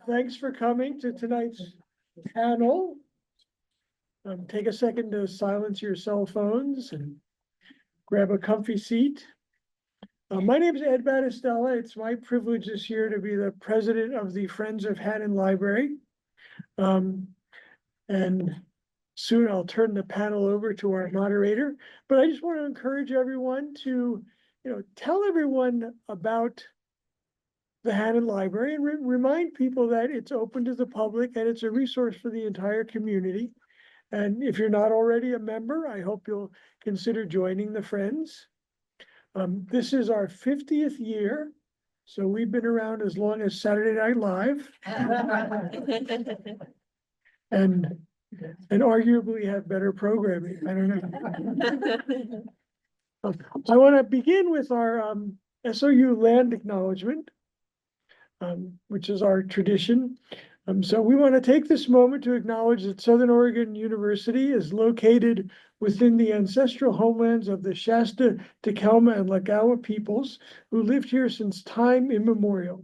Thanks for coming to tonight's panel. Take a second to silence your cell phones and grab a comfy seat. My name is Ed Battistella. It's my privilege this year to be the president of the Friends of Hannon Library. And soon I'll turn the panel over to our moderator, but I just want to encourage everyone to, tell everyone about the Hannon Library and remind people that it's open to the public and it's a resource for the entire community. And if you're not already a member, I hope you'll consider joining the Friends. This is our 50th year, so we've been around as long as Saturday Night Live. and arguably have better programming. I don't know. I want to begin with our SOU land acknowledgement, which is our tradition. So we want to take this moment to acknowledge that Southern Oregon University is located within the ancestral homelands of the Shasta, Takelma, and Lagawa peoples who lived here since time immemorial.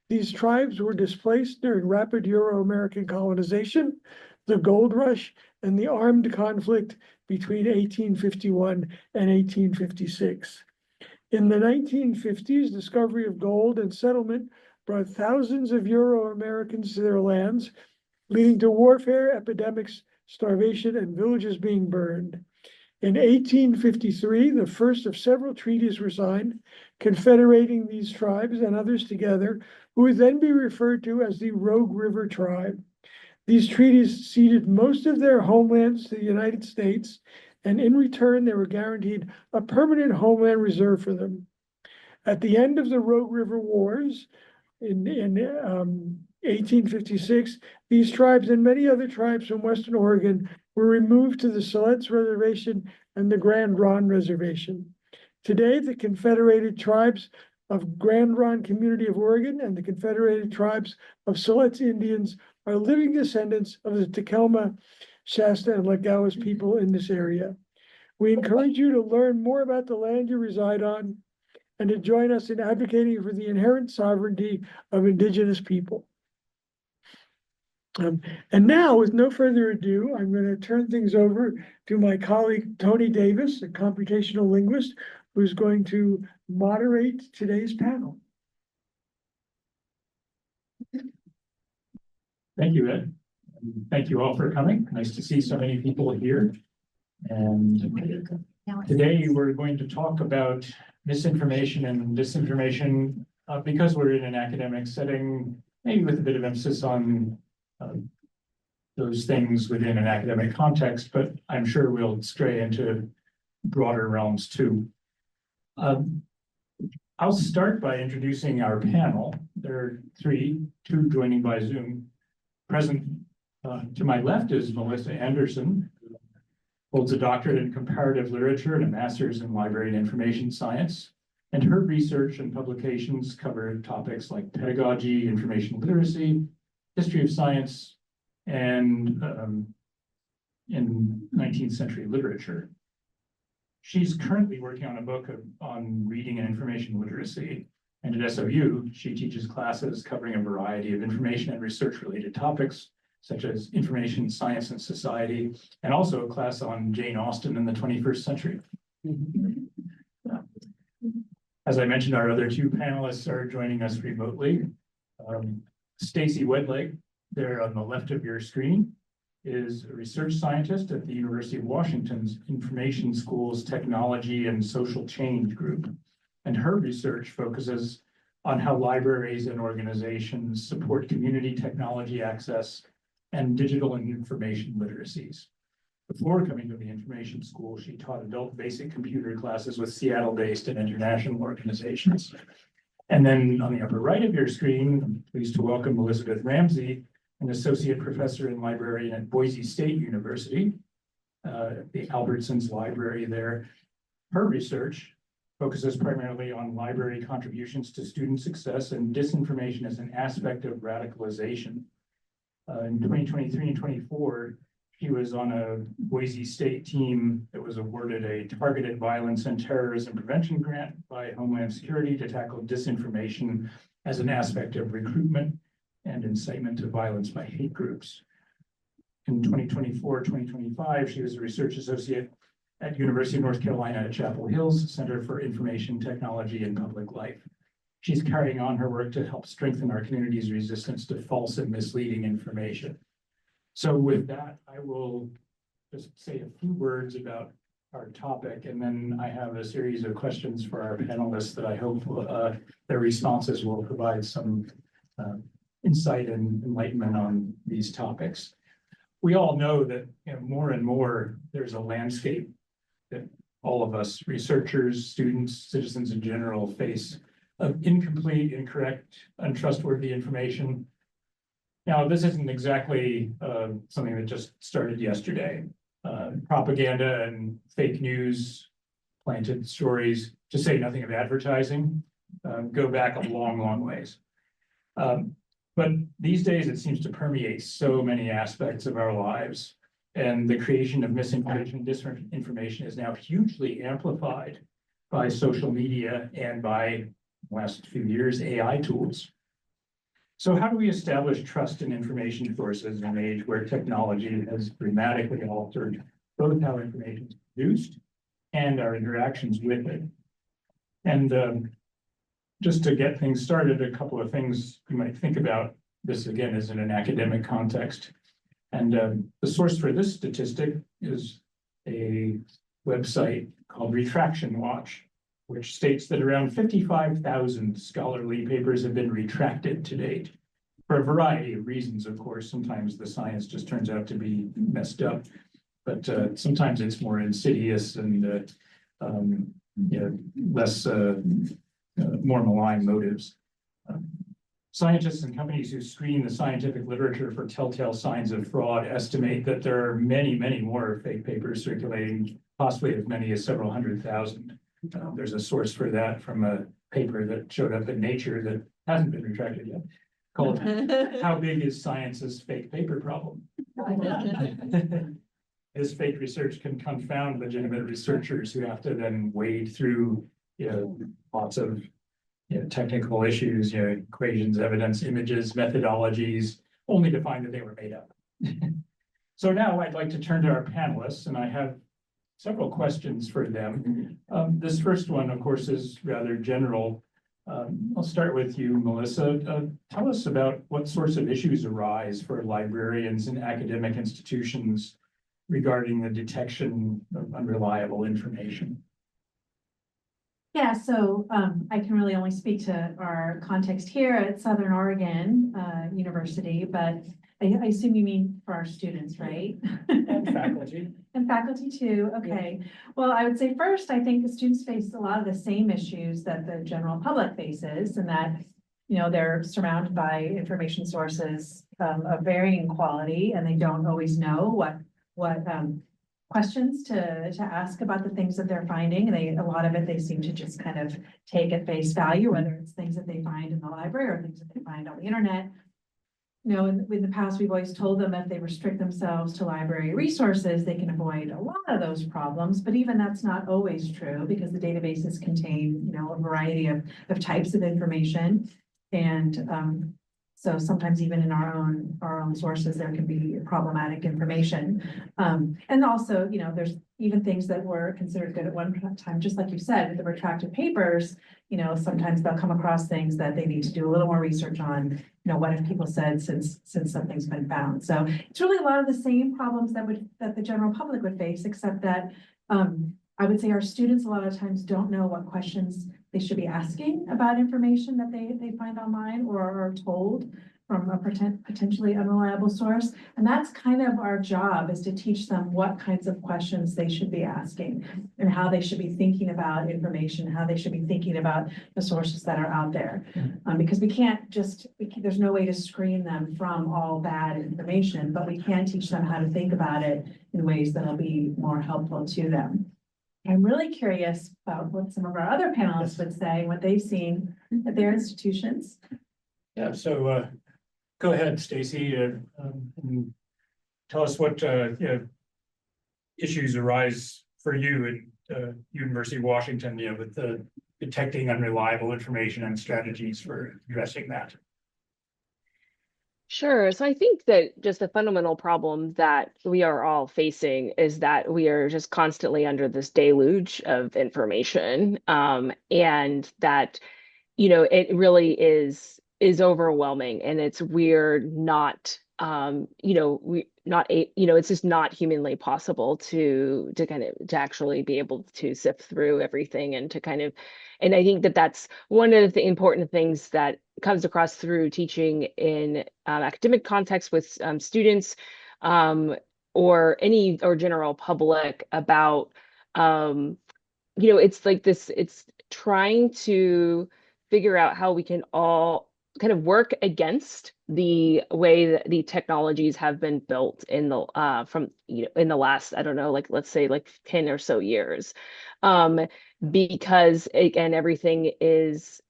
These tribes were displaced during rapid Euro-American colonization, the gold rush, and the armed conflict between 1851 and 1856. In the 1950s, discovery of gold and settlement brought thousands of Euro-Americans to their lands, leading to warfare, epidemics, starvation, and villages being burned. In 1853, the first of several treaties were signed, confederating these tribes and others together, who would then be referred to as the Rogue River Tribe. These treaties ceded most of their homelands to the United States, and in return, they were guaranteed a permanent homeland reserved for them. At the end of the Rogue River Wars, in 1856, these tribes and many other tribes from Western Oregon were removed to the Siletz Reservation and the Grand Ronde Reservation. Today, the Confederated Tribes of Grand Ronde Community of Oregon and the Confederated Tribes of Siletz Indians are living descendants of the Takelma, Shasta, and Lagawas people in this area. We encourage you to learn more about the land you reside on and to join us in advocating for the inherent sovereignty of Indigenous people. And now, with no further ado, I'm going to turn things over to my colleague, Tony Davis, a computational linguist, who's going to moderate today's panel. Thank you, Ed. Thank you all for coming. Nice to see so many people here. And today we're going to talk about misinformation and disinformation because we're in an academic setting, maybe with a bit of emphasis on those things within an academic context, but I'm sure we'll stray into broader realms too. I'll start by introducing our panel. There are two joining by Zoom. Present to my left is Melissa Anderson, who holds a doctorate in comparative literature and a master's in library and information science. And her research and publications cover topics like pedagogy, information literacy, history of science, and in 19th century literature. She's currently working on a book on reading and information literacy. And at SOU, she teaches classes covering a variety of information and research-related topics, such as information, science, and society, and also a class on Jane Austen in the 21st century. As I mentioned, our other two panelists are joining us remotely. Stacey Wedlake, there on the left of your screen, is a research scientist at the University of Washington's Information School's Technology and Social Change Group. And her research focuses on how libraries and organizations support community technology access and digital and information literacies. Before coming to the Information School, she taught adult basic computer classes with Seattle-based and international organizations. And then on the upper right of your screen, I'm pleased to welcome Elizabeth Ramsey, an associate professor and librarian at Boise State University, the Albertsons Library there. Her research focuses primarily on library contributions to student success and disinformation as an aspect of radicalization. In 2023 and 24, she was on a Boise State team that was awarded a targeted violence and terrorism prevention grant by Homeland Security to tackle disinformation as an aspect of recruitment and incitement to violence by hate groups. In 2024-2025, she was a research associate at University of North Carolina at Chapel Hill's Center for Information Technology and Public Life. She's carrying on her work to help strengthen our community's resistance to false and misleading information. So with that, I will just say a few words about our topic, and then I have a series of questions for our panelists that I hope their responses will provide some insight and enlightenment on these topics. We all know that more and more there's a landscape that all of us, researchers, students, citizens in general, face of incomplete, incorrect, untrustworthy information. Now, this isn't exactly something that just started yesterday. Propaganda and fake news, planted stories, to say nothing of advertising, go back a long, long ways. But these days, it seems to permeate so many aspects of our lives. And the creation of misinformation and disinformation is now hugely amplified by social media and by, last few years, AI tools. So how do we establish trust in information sources in an age where technology has dramatically altered both how information is produced and our interactions with it? And just to get things started, a couple of things you might think about. This, again, is in an academic context. And the source for this statistic is a website called Retraction Watch, which states that around 55,000 scholarly papers have been retracted to date for a variety of reasons, of course. Sometimes the science just turns out to be messed up, but sometimes it's more insidious and less, more malign motives. Scientists and companies who screen the scientific literature for telltale signs of fraud estimate that there are many, many more fake papers circulating, possibly as many as several 100,000. There's a source for that from a paper that showed up in Nature that hasn't been retracted yet, called How Big is Science's Fake Paper Problem? This fake research can confound legitimate researchers who have to then wade through lots of technical issues, equations, evidence, images, methodologies, only to find that they were made up. So now I'd like to turn to our panelists, and I have several questions for them. This first one, of course, is rather general. I'll start with you, Melissa. Tell us about what sorts of issues arise for librarians and academic institutions regarding the detection of unreliable information. Yeah, so I can really only speak to our context here at Southern Oregon University, but I assume you mean for our students, right? And faculty. And faculty too, okay. Yeah. Well, I would say first, I think the students face a lot of the same issues that the general public faces, and that, they're surrounded by information sources of varying quality, and they don't always know what questions to ask about the things that they're finding. And a lot of it, they seem to just kind of take at face value, whether it's things that they find in the library or things that they find on the internet. In the past, we've always told them if they restrict themselves to library resources, they can avoid a lot of those problems. But even that's not always true, because the databases contain, a variety of types of information. And so sometimes even in our own sources, there can be problematic information. And also, there's even things that were considered good at one time, just like you said, with the retracted papers, sometimes they'll come across things that they need to do a little more research on, what have people said since something's been found. So it's really a lot of the same problems that the general public would face, except that I would say our students a lot of times don't know what questions they should be asking about information that they find online or are told from a potentially unreliable source. And that's kind of our job, is to teach them what kinds of questions they should be asking and how they should be thinking about information, how they should be thinking about the sources that are out there. Because there's no way to screen them from all bad information, but we can teach them how to think about it in ways that'll be more helpful to them. I'm really curious about what some of our other panelists would say, what they've seen at their institutions. Yeah, so go ahead, Stacey, and tell us what issues arise for you at University of Washington, with detecting unreliable information and strategies for addressing that. Sure. So I think that just the fundamental problem that we are all facing is that we are just constantly under this deluge of information. And that, it really is overwhelming, and we're not we not a it's just not humanly possible to kind of to actually be able to sift through everything and to kind of, and I think that that's one of the important things that comes across through teaching in academic context with students, um, or general public about, um, it's like this, it's trying to figure out how we can all kind of work against the way that the technologies have been built in the from in the last, I don't know, like let's say like 10 or so years. Um, because again, everything is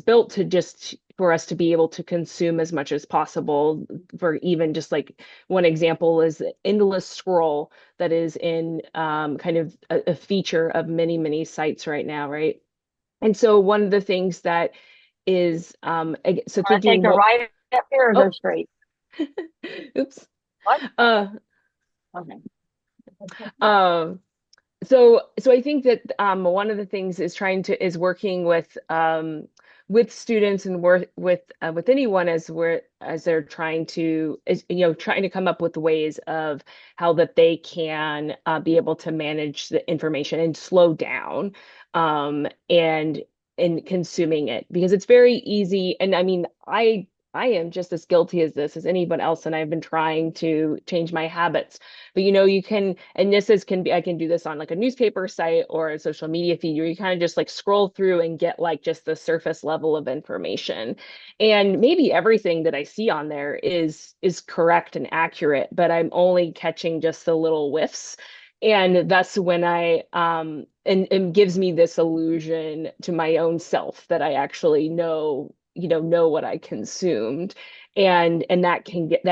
built to just for us to be able to consume as much as possible. For even just like one example is the endless scroll that is in kind of a feature of many, many sites right now, right? And so one of the things that is so I take thinking, a well, right up here or go oh, straight? oops. What? Uh, Okay. um, so I think that one of the things is working with students and work with anyone as they're trying to trying to come up with ways of how that they can be able to manage the information and slow down and in consuming it, because it's very easy. And I mean, I am just as guilty as this as anyone else, and I've been trying to change my habits. But you can, and this is can be, I can do this on like a newspaper site or a social media feed, where you kind of just like scroll through and get like just the surface level of information. And maybe everything that I see on there is correct and accurate, but I'm only catching just the little whiffs. And that's when and gives me this illusion to my own self that I actually know what I consumed. And that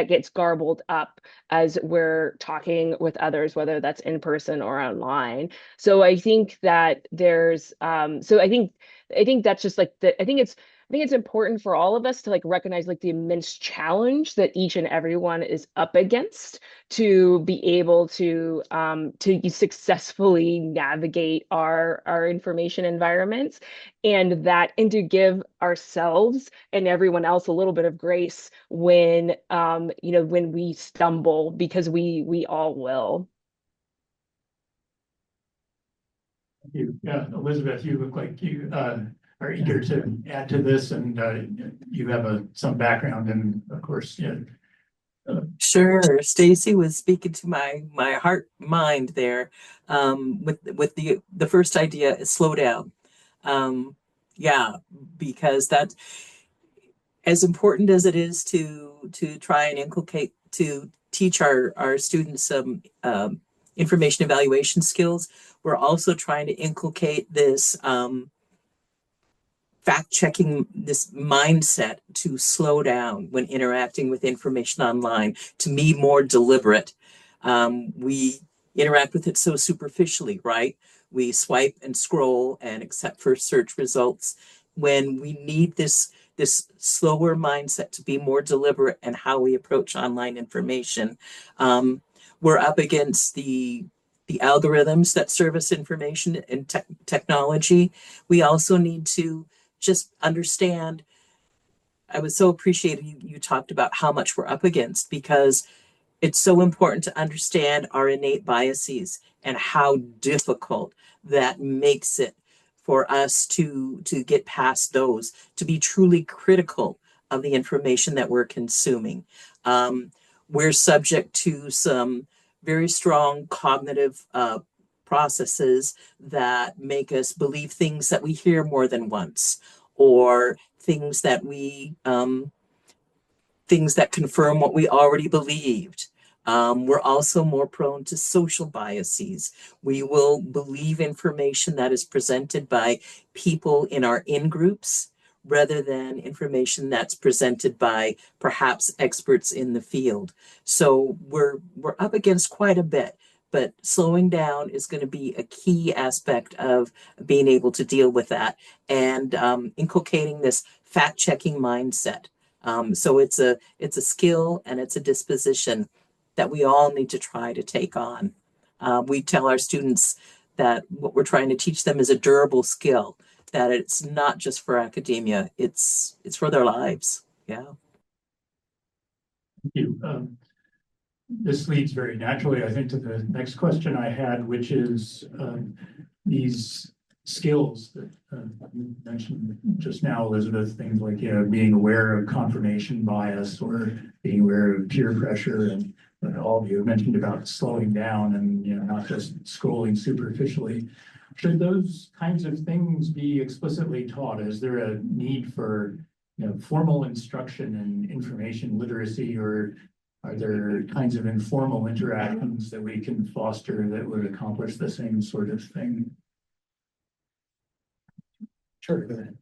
gets garbled up as we're talking with others, whether that's in person or online. So I think that there's I think that's just like I think it's important for all of us to like recognize like the immense challenge that each and everyone is up against to be able to successfully navigate our information environments, and to give ourselves and everyone else a little bit of grace when when we stumble, because we all will. Thank you. Yeah, Elizabeth, you look like you are eager to add to this, and you have some background, and of course, yeah. Sure. Stacey was speaking to my heart mind there. With the first idea is slow down. Yeah, because that, as important as it is to try and inculcate, to teach our students some information evaluation skills, we're also trying to inculcate this fact checking, this mindset to slow down when interacting with information online, to be more deliberate. We interact with it so superficially, right? We swipe and scroll and accept for search results, when we need this slower mindset to be more deliberate in how we approach online information. We're up against the algorithms that service information and technology. We also need to just understand. I was so appreciative you talked about how much we're up against, because it's so important to understand our innate biases and how difficult that makes it for us to get past those, to be truly critical of the information that we're consuming. We're subject to some very strong cognitive processes that make us believe things that we hear more than once, or things that confirm what we already believed. We're also more prone to social biases. We will believe information that is presented by people in our in-groups rather than information that's presented by perhaps experts in the field. So we're up against quite a bit, but slowing down is going to be a key aspect of being able to deal with that, and inculcating this fact-checking mindset So it's a skill and it's a disposition that we all need to try to take on. We tell our students that what we're trying to teach them is a durable skill, that it's not just for academia, it's for their lives. Yeah. Thank you. This leads very naturally, I think, to the next question I had, which is these skills that you mentioned just now, Elizabeth, things like, being aware of confirmation bias or being aware of peer pressure, and all of you have mentioned about slowing down and, not just scrolling superficially. Should those kinds of things be explicitly taught? Is there a need for, formal instruction in information literacy, or are there kinds of informal interactions that we can foster that would accomplish the same sort of thing? Sure, go ahead.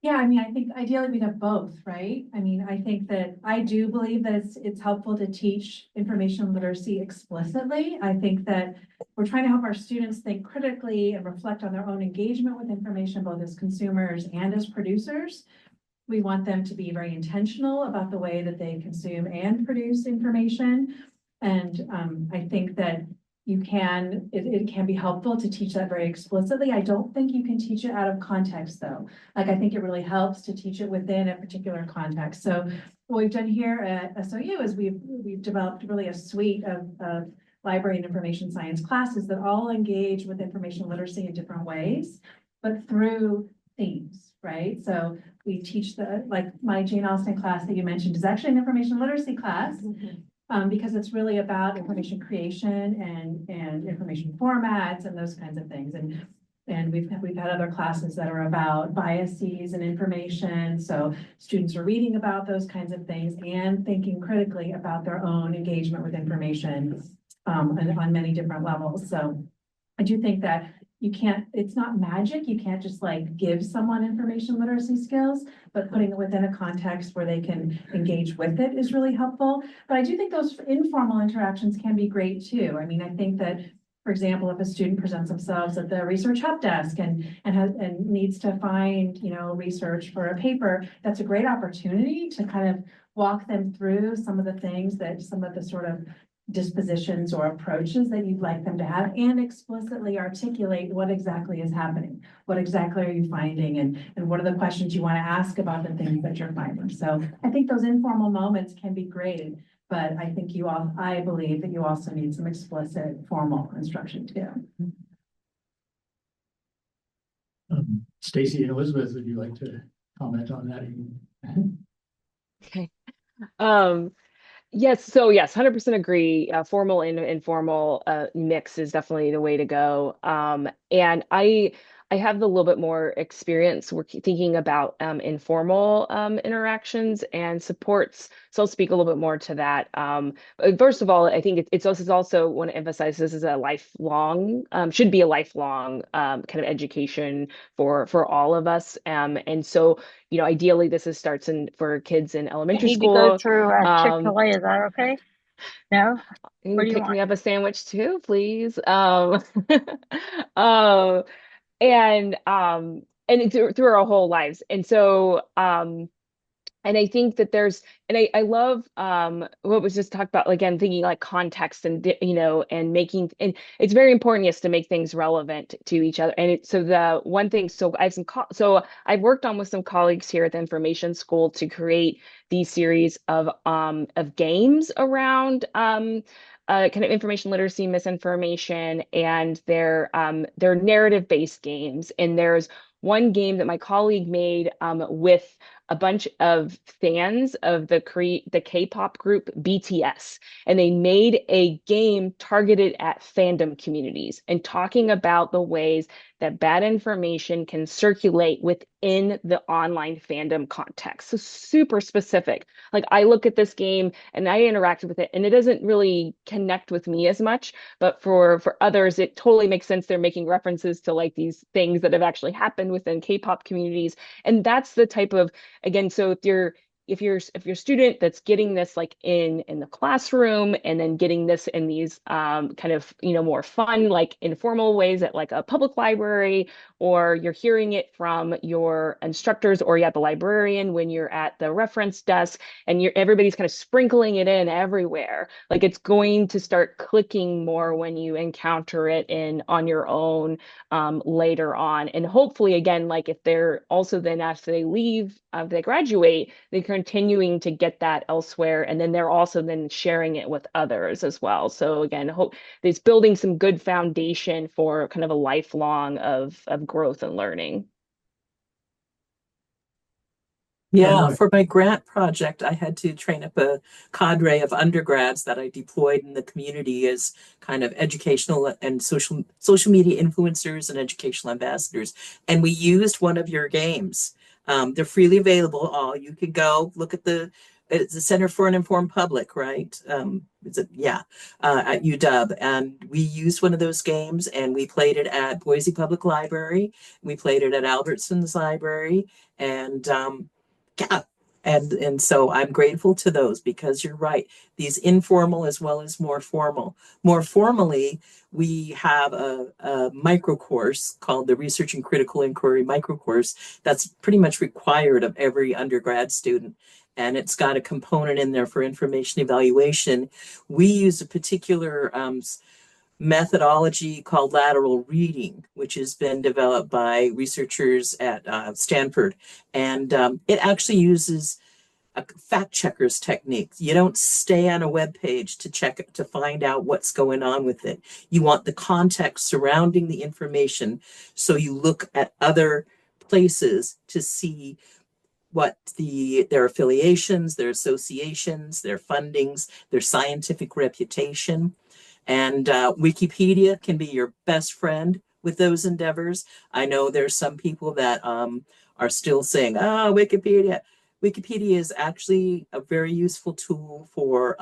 Yeah, I mean, I think ideally we'd have both, right? I mean, I think that I do believe that it's helpful to teach information literacy explicitly. I think that we're trying to help our students think critically and reflect on their own engagement with information, both as consumers and as producers. We want them to be very intentional about the way that they consume and produce information. And I think that it can be helpful to teach that very explicitly. I don't think you can teach it out of context though. Like, I think it really helps to teach it within a particular context. So what we've done here at SOU is we've developed really a suite of library and information science classes that all engage with information literacy in different ways, but through themes, right? So we teach like my Jane Austen class that you mentioned is actually an information literacy class. Because it's really about information creation and information formats and those kinds of things. And we've had other classes that are about biases and information. So students are reading about those kinds of things and thinking critically about their own engagement with information on many different levels. So I do think that it's not magic. You can't just like give someone information literacy skills, but putting it within a context where they can engage with it is really helpful. But I do think those informal interactions can be great too. I mean, I think that, for example, if a student presents themselves at the research help desk and needs to find, research for a paper, that's a great opportunity to kind of walk them through some of the sort of dispositions or approaches that you'd like them to have, and explicitly articulate what exactly is happening. What exactly are you finding, and what are the questions you want to ask about the things that you're finding? So I think those informal moments can be great, but I think I believe that you also need some explicit formal instruction too. Stacey and Elizabeth, would you like to comment on that? Okay. Yes, 100% agree. Formal and informal mix is definitely the way to go. And I have a little bit more experience thinking about informal interactions and supports. So I'll speak a little bit more to that. First of all, I think it's also want to emphasize this is a lifelong, should be a lifelong kind of education for all of us. And so, ideally this starts for kids in elementary Need to go school. through Chick-fil-A, is that okay? No? You What can do you pick want? me up a sandwich too, please. Um, and through our whole lives. And so, and I think that I love what was just talked about, again, thinking like context and and making, and it's very important, yes, to make things relevant to each other. And so the one thing, so I've worked on with some colleagues here at the information school to create these series of games around kind of information literacy, misinformation, and they're narrative based games. And there's one game that my colleague made with a bunch of fans of the K-pop group BTS, and they made a game targeted at fandom communities and talking about the ways that bad information can circulate within the online fandom context. So super specific. Like, I look at this game and I interacted with it and it doesn't really connect with me as much, but for others, it totally makes sense. They're making references to like these things that have actually happened within K-pop communities. And that's the type of, again, so if you're a student that's getting this like in the classroom and then getting this in these kind of more fun, like informal ways at like a public library or you're hearing it from your instructors or you're at the librarian when you're at the reference desk, and everybody's kind of sprinkling it in everywhere. Like, it's going to start clicking more when you encounter it on your own later on. And hopefully, again, like if they're also then after they leave, they graduate, they're continuing to get that elsewhere, and then they're also then sharing it with others as well. So again, hope it's building some good foundation for kind of a lifelong of growth and learning. Yeah, for my grant project, I had to train up a cadre of undergrads that I deployed in the community as kind of educational and social media influencers and educational ambassadors. And we used one of your games. They're freely available. All you can go look at it's the Center for an Informed Public, right? At UW. And we used one of those games and we played it at Boise Public Library. We played it at Albertson's Library. And yeah. And so I'm grateful to those, because you're right. These informal as well as more formal. More formally, we have a micro course called the Research and Critical Inquiry micro course that's pretty much required of every undergrad student. And it's got a component in there for information evaluation. We use a particular methodology called lateral reading, which has been developed by researchers at Stanford. And it actually uses a fact checkers technique. You don't stay on a web page to find out what's going on with it. You want the context surrounding the information. So you look at other places to see what their affiliations, their associations, their fundings, their scientific reputation. And Wikipedia can be your best friend with those endeavors. I know there's some people that are still saying, oh, Wikipedia. Wikipedia is actually a very useful tool for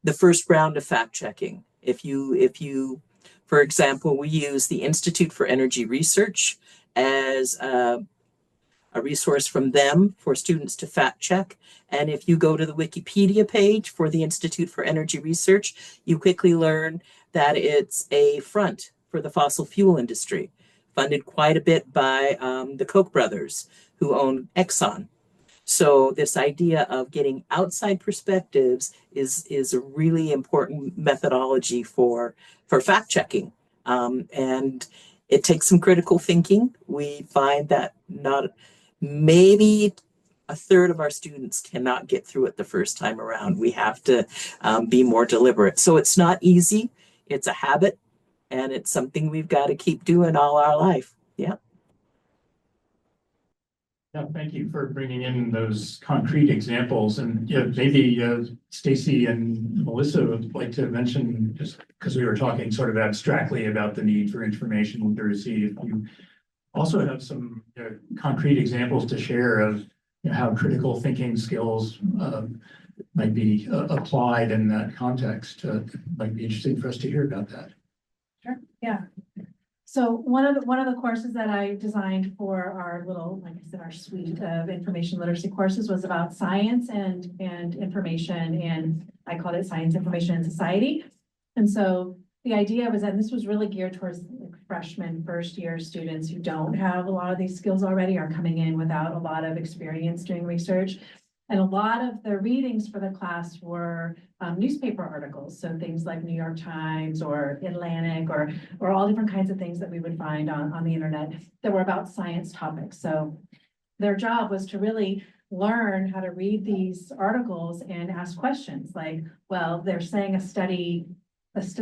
the first round of fact checking. If you, for example, we use the Institute for Energy Research as a resource from them for students to fact check. And if you go to the Wikipedia page for the Institute for Energy Research, you quickly learn that it's a front for the fossil fuel industry, funded quite a bit by the Koch brothers, who own Exxon. So this idea of getting outside perspectives is a really important methodology for fact checking. And it takes some critical thinking. We find that maybe a third of our students cannot get through it the first time around. We have to be more deliberate. So it's not easy. It's a habit, and it's something we've got to keep doing all our life. Yeah. Yeah, thank you for bringing in those concrete examples. And maybe Stacey and Melissa would like to mention, just because we were talking sort of abstractly about the need for information literacy, if you also have some concrete examples to share of how critical thinking skills might be applied in that context. Might be interesting for us to hear about that. Sure. Yeah. So one of the courses that I designed for our little, like I said, our suite of information literacy courses was about science and information, and I called it Science, Information, and Society. And so the idea was that this was really geared towards freshmen, first year students who don't have a lot of these skills already, are coming in without a lot of experience doing research. And a lot of the readings for the class were newspaper articles. So things like New York Times or Atlantic or all different kinds of things that we would find on the internet that were about science topics. So their job was to really learn how to read these articles and ask questions like, well, they're saying a study, this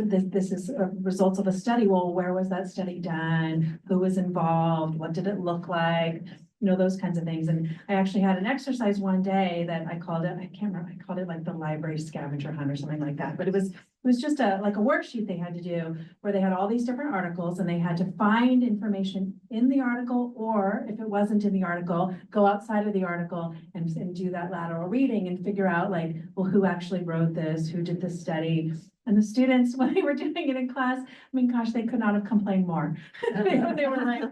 is results of a study. Well, where was that study done? Who was involved? What did it look like? You know, those kinds of things. And I actually had an exercise one day that I called it, I can't remember, I called it like the library scavenger hunt or something like that. But it was just like a worksheet they had to do where they had all these different articles and they had to find information in the article, or if it wasn't in the article, go outside of the article and do that lateral reading and figure out like, well, who actually wrote this? Who did this study? And the students, when they were doing it in class, I mean, gosh, they could not have complained more. They were like,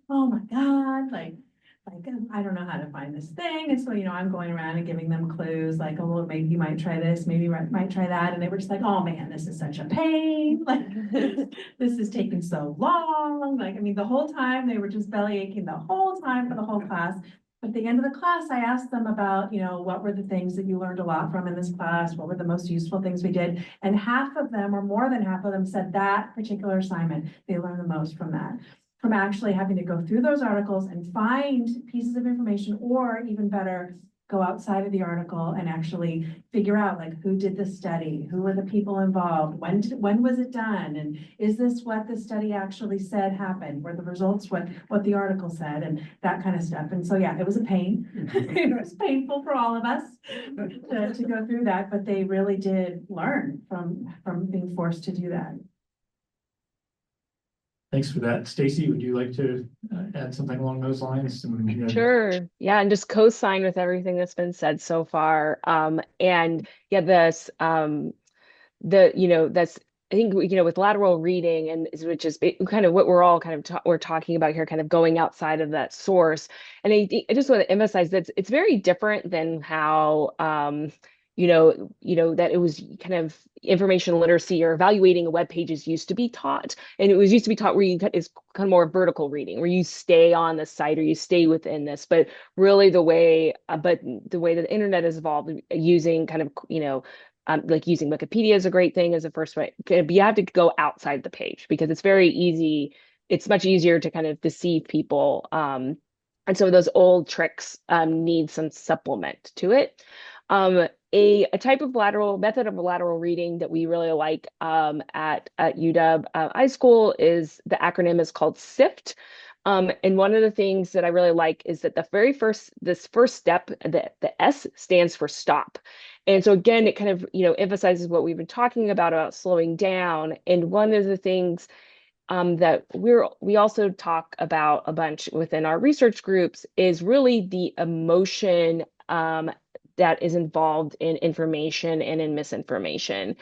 oh my God, like, like, I don't know how to find this thing. And so, I'm going around and giving them clues like, oh, well, maybe you might try this, maybe you might try that. And they were just like, oh man, this is such a pain. Like, this is taking so long. Like, I mean, the whole time they were just belly aching the whole time for the whole class. But at the end of the class, I asked them about, what were the things that you learned a lot from in this class? What were the most useful things we did? And half of them, or more than half of them, said that particular assignment, they learned the most from that. From actually having to go through those articles and find pieces of information, or even better, go outside of the article and actually figure out like who did the study, who were the people involved, when was it done, and is this what the study actually said happened? Were the results what the article said, and that kind of stuff. And so yeah, it was a pain. It was painful for all of us to go through that, but they really did learn from being forced to do that. Thanks for that. Stacey, would you like to add something along those lines? Sure. Yeah, and just co-sign with everything that's been said so far. And yeah, that's I think with lateral reading, and which is kind of what we're all kind of we're talking about here, kind of going outside of that source. And I just want to emphasize that it's very different than how that it was kind of information literacy or evaluating a web pages used to be taught. And it was used to be taught where it's kind of more vertical reading, where you stay on the site or you stay within this. But really the way that the internet has evolved, using kind of, like using Wikipedia is a great thing as a first way. But you have to go outside the page because it's very easy. It's much easier to kind of deceive people. And so those old tricks need some supplement to it. A type of method of lateral reading that we really like at UW iSchool is the acronym is called SIFT. And one of the things that I really like is that this first step, the S stands for stop. And so again, it kind of, emphasizes what we've been talking about slowing down. And one of the things that we also talk about a bunch within our research groups is really the emotion that is involved in information and in misinformation.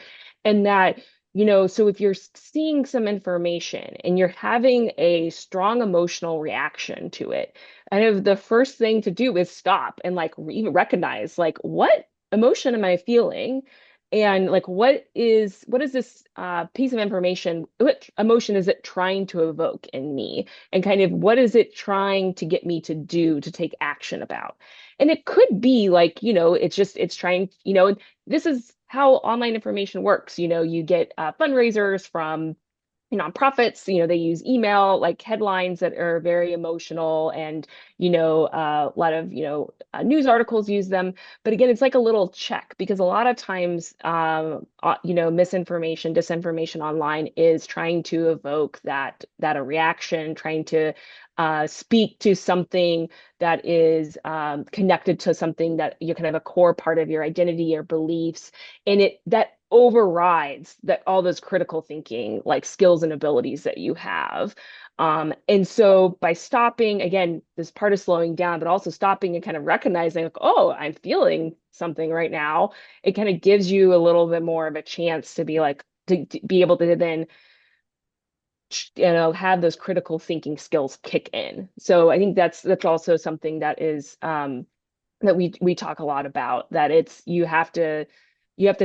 And that, so if you're seeing some information and you're having a strong emotional reaction to it, kind of the first thing to do is stop and like even recognize like, what emotion am I feeling? And like, what is this piece of information, what emotion is it trying to evoke in me? And kind of what is it trying to get me to do, to take action about? And it could be like, it's trying, this is how online information works. You get fundraisers from nonprofits, they use email, like headlines that are very emotional, and a lot of news articles use them. But again, it's like a little check, because a lot of times misinformation, disinformation online is trying to evoke that a reaction, trying to speak to something that is connected to something that you're kind of a core part of your identity or beliefs, and that overrides all those critical thinking like skills and abilities that you have. And so by stopping, again, this part of slowing down, but also stopping and kind of recognizing like, oh, I'm feeling something right now, it kind of gives you a little bit more of a chance to be like, to be able to then have those critical thinking skills kick in. So I think that's also something that is that we talk a lot about, that you have to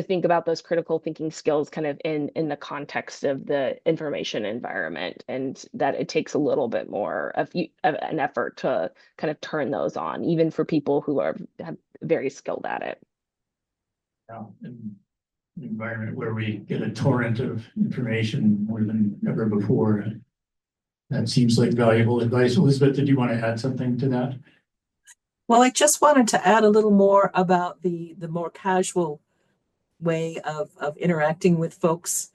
think about those critical thinking skills kind of in the context of the information environment, and that it takes a little bit more of an effort to kind of turn those on, even for people who are very skilled at it. Yeah, in an environment where we get a torrent of information more than ever before, that seems like valuable advice. Elizabeth, did you want to add something to that? Well, I just wanted to add a little more about the more casual way of interacting with folks,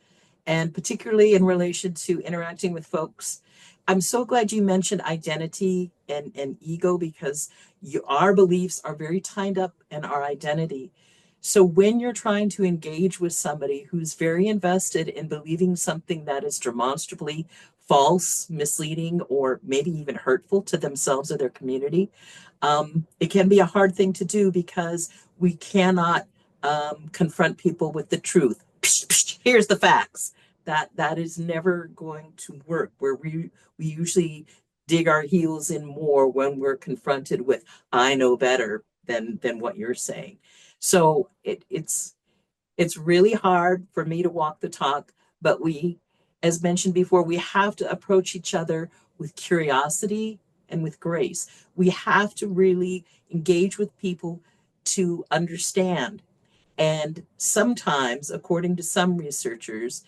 and particularly in relation to interacting with folks. I'm so glad you mentioned identity and ego, because our beliefs are very tied up in our identity. So when you're trying to engage with somebody who's very invested in believing something that is demonstrably false, misleading, or maybe even hurtful to themselves or their community, it can be a hard thing to do, because we cannot confront people with the truth. Here's the facts. That is never going to work. Where we usually dig our heels in more when we're confronted with, I know better than what you're saying. So it's really hard for me to walk the talk, but we, as mentioned before, we have to approach each other with curiosity and with grace. We have to really engage with people to understand. And sometimes, according to some researchers,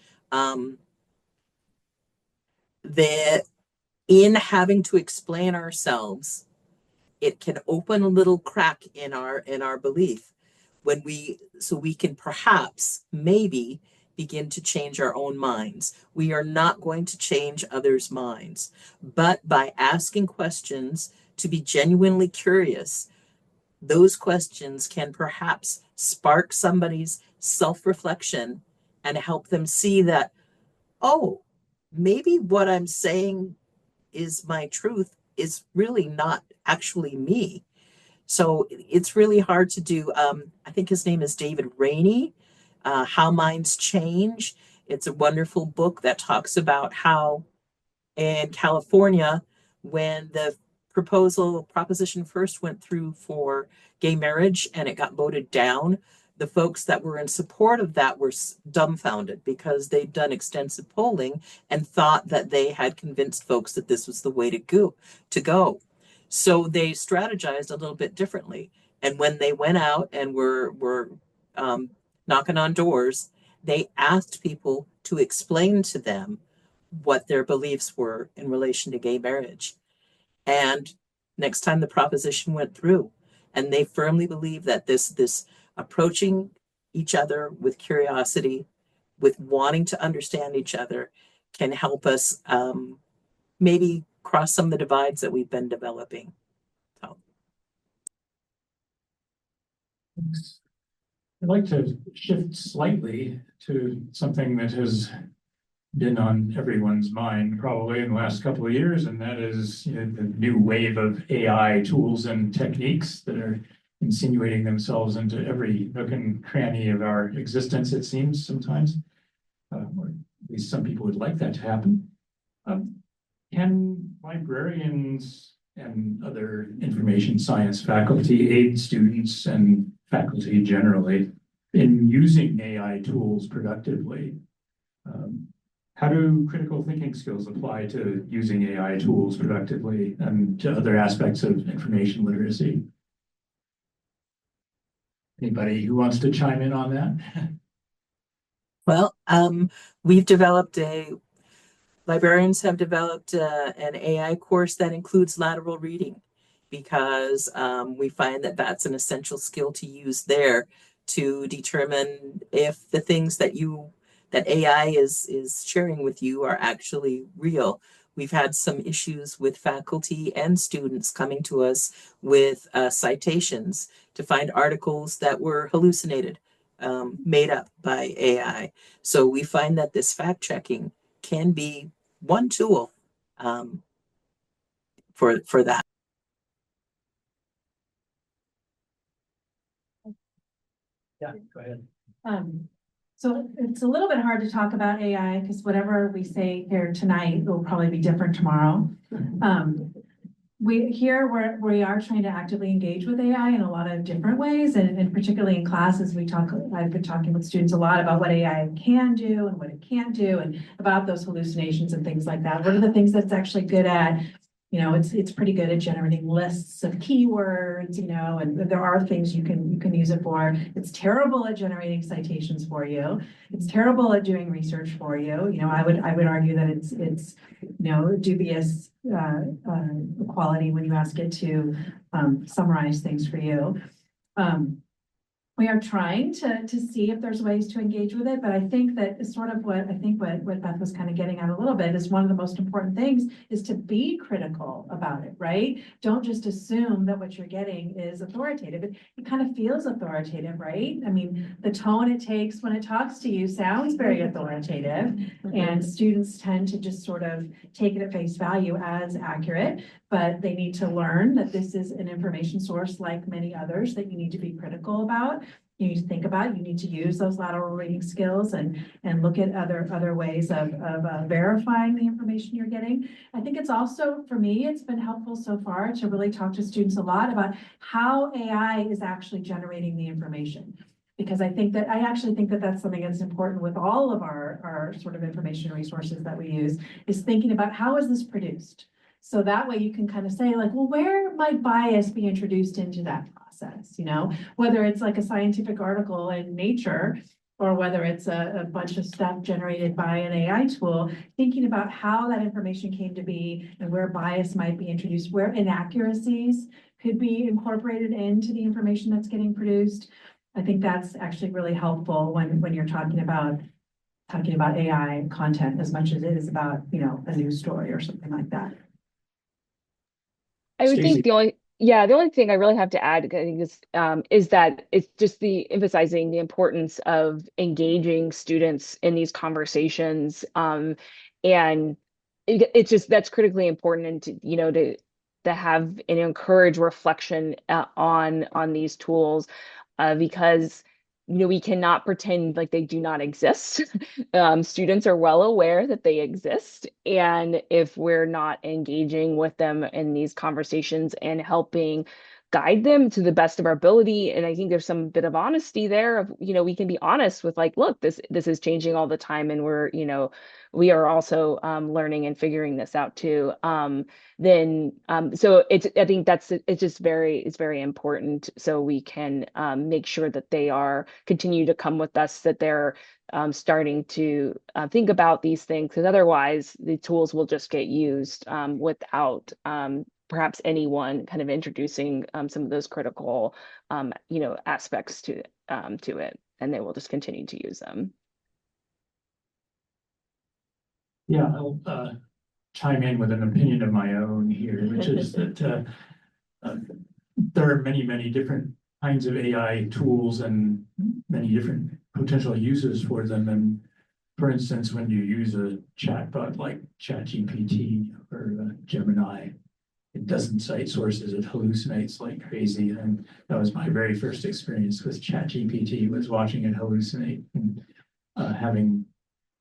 that in having to explain ourselves, it can open a little crack in our belief when we can perhaps maybe begin to change our own minds. We are not going to change others' minds, but by asking questions, to be genuinely curious, those questions can perhaps spark somebody's self-reflection and help them see that, oh, maybe what I'm saying is my truth is really not actually me. So it's really hard to do. I think his name is David Rainey, How Minds Change. It's a wonderful book that talks about how in California, when the proposition first went through for gay marriage and it got voted down, the folks that were in support of that were dumbfounded because they'd done extensive polling and thought that they had convinced folks that this was the way to go. So they strategized a little bit differently. And when they went out and were knocking on doors, they asked people to explain to them what their beliefs were in relation to gay marriage. And next time the proposition went through, and they firmly believe that this approaching each other with curiosity, with wanting to understand each other, can help us maybe cross some of the divides that we've been developing. So. I'd like to shift slightly to something that has been on everyone's mind probably in the last couple of years, and that is, you know, the new wave of AI tools and techniques that are insinuating themselves into every nook and cranny of our existence, it seems sometimes, or at least some people would like that to happen. Can librarians and other information science faculty aid students and faculty generally in using AI tools productively? How do critical thinking skills apply to using AI tools productively and to other aspects of information literacy? Anybody who wants to chime in on that? Well, librarians have developed an AI course that includes lateral reading because we find that that's an essential skill to use there to determine if the things that AI is sharing with you are actually real. We've had some issues with faculty and students coming to us with citations to find articles that were hallucinated, made up by AI. So we find that this fact checking can be one tool for that. Yeah, go ahead. So it's a little bit hard to talk about AI because whatever we say here tonight will probably be different tomorrow. We are trying to actively engage with AI in a lot of different ways, and particularly in classes, I've been talking with students a lot about what AI can do and what it can't do, and about those hallucinations and things like that. What are the things that's actually good at? You know, it's pretty good at generating lists of keywords, you know, and there are things you can use it for. It's terrible at generating citations for you. It's terrible at doing research for you. You know, I would argue that it's you know, dubious quality when you ask it to summarize things for you. We are trying to see if there's ways to engage with it, but I think that sort of what Beth was kind of getting at a little bit is one of the most important things is to be critical about it, right? Don't just assume that what you're getting is authoritative. It kind of feels authoritative, right? I mean, the tone it takes when it talks to you sounds very authoritative, and students tend to just sort of take it at face value as accurate, but they need to learn that this is an information source like many others that you need to be critical about. you need to think about. You need to use those lateral reading skills and look at other ways of verifying the information you're getting. I think it's also, for me, it's been helpful so far to really talk to students a lot about how AI is actually generating the information. Because I actually think that that's something that's important with all of our sort of information resources that we use, is thinking about how is this produced? So that way you can kind of say like, well, where might bias be introduced into that process, you know? Whether it's like a scientific article in Nature, or whether it's a bunch of stuff generated by an AI tool, thinking about how that information came to be and where bias might be introduced, where inaccuracies could be incorporated into the information that's getting produced. I think that's actually really helpful when you're talking about AI content as much as it is about, you know, a news story or something like that. I would Stacey. think the only thing I really have to add, I think, is that it's just the emphasizing the importance of engaging students in these conversations. And it's just, that's critically important, and to, you know, to have and encourage reflection on these tools, because you know, we cannot pretend like they do not exist. Students are well aware that they exist. And if we're not engaging with them in these conversations and helping guide them to the best of our ability, and I think there's some bit of honesty there of, you know, we can be honest with like, look, this is changing all the time, and we're, you know, we are also learning and figuring this out too. So I think it's very important, so we can make sure that they are continue to come with us, that they're starting to think about these things, because otherwise the tools will just get used without perhaps anyone kind of introducing some of those critical you know, aspects to it, and they will just continue to use them. Yeah, I'll chime in with an opinion of my own here, which is that there are many different kinds of AI tools and many different potential uses for them. And for instance, when you use a chatbot like ChatGPT or Gemini, it doesn't cite sources, it hallucinates like crazy. And that was my very first experience with ChatGPT, was watching it hallucinate and having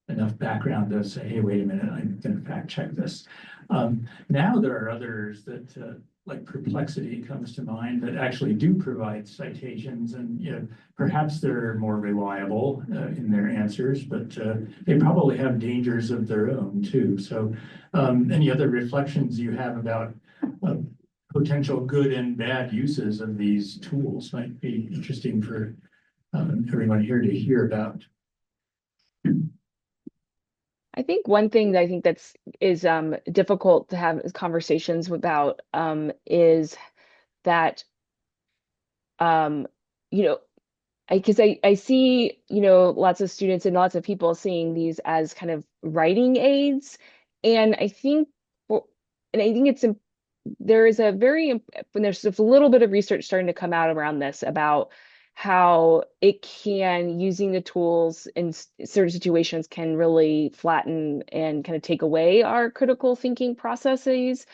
enough background to say, hey, wait a minute, I'm going to fact check this. Now there are others that, like Perplexity comes to mind, that actually do provide citations, and you know, perhaps they're more reliable in their answers, but they probably have dangers of their own too. So any other reflections you have about potential good and bad uses of these tools might be interesting for everyone here to hear about. I think one thing that I think is difficult to have conversations about is that you know, because I see, you know, lots of students and lots of people seeing these as kind of writing aids, and I think it's there is a very, when there's a little bit of research starting to come out around this, about how it can, using the tools in certain situations, can really flatten and kind of take away our critical thinking processes.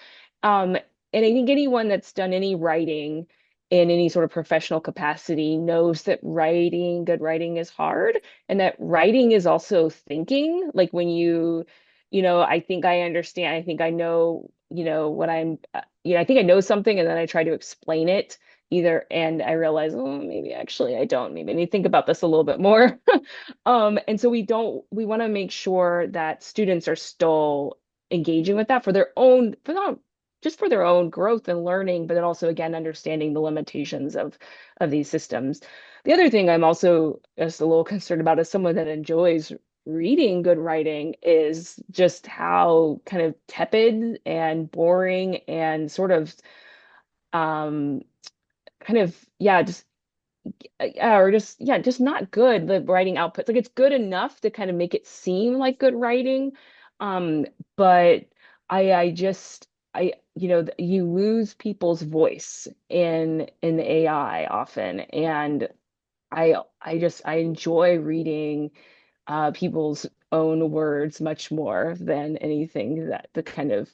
And I think anyone that's done any writing in any sort of professional capacity knows that good writing is hard, and that writing is also thinking. Like when you know, I think I understand, I think I know, you know, what you know, I think I know something, and then I try to explain it either, and I realize, oh, maybe actually I don't, maybe I need to think about this a little bit more. And so we want to make sure that students are still engaging with that for their own, just for their own growth and learning, but then also, again, understanding the limitations of these systems. The other thing I'm also just a little concerned about, as someone that enjoys reading good writing, is just how kind of tepid and boring and sort of kind of, yeah, just or just not good, the writing outputs. Like, it's good enough to kind of make it seem like good writing, but I just, you know, you lose people's voice in the AI often, and I enjoy reading people's own words much more than anything that the kind of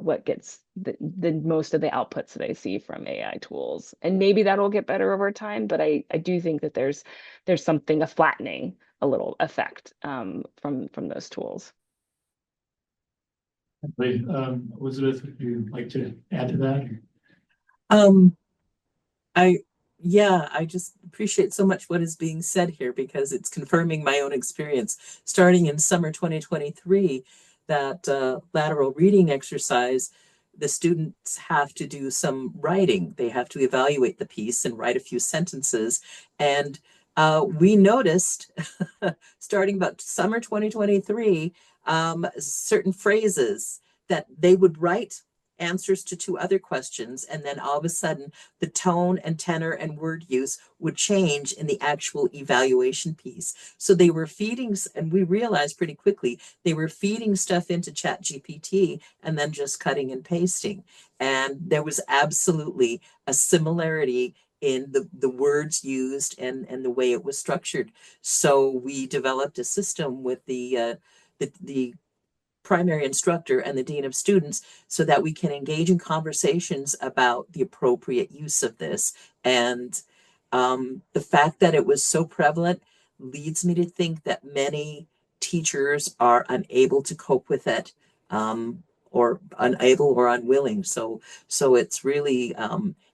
what gets the most of the outputs that I see from AI tools. And maybe that'll get better over time, but I do think that there's something, a flattening a little effect from those tools. Elizabeth, would you like to add to that? I just appreciate so much what is being said here because it's confirming my own experience. Starting in summer 2023, that lateral reading exercise, the students have to do some writing. They have to evaluate the piece and write a few sentences. And we noticed, starting about summer 2023, certain phrases that they would write answers to 2 other questions, and then all of a sudden the tone and tenor and word use would change in the actual evaluation piece. So they were feeding, and we realized pretty quickly, they were feeding stuff into ChatGPT and then just cutting and pasting. And there was absolutely a similarity in the words used and the way it was structured. So we developed a system with the primary instructor and the dean of students so that we can engage in conversations about the appropriate use of this. And the fact that it was so prevalent leads me to think that many teachers are unable to cope with it, or unable or unwilling. So it's really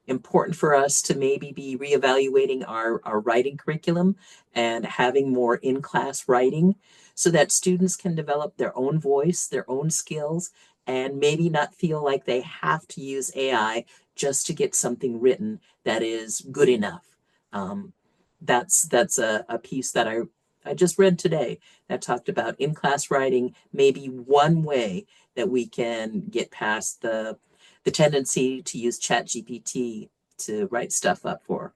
important for us to maybe be reevaluating our writing curriculum and having more in-class writing, so that students can develop their own voice, their own skills, and maybe not feel like they have to use AI just to get something written that is good enough. That's a piece that I just read today that talked about in-class writing, maybe one way that we can get past the tendency to use ChatGPT to write stuff up for.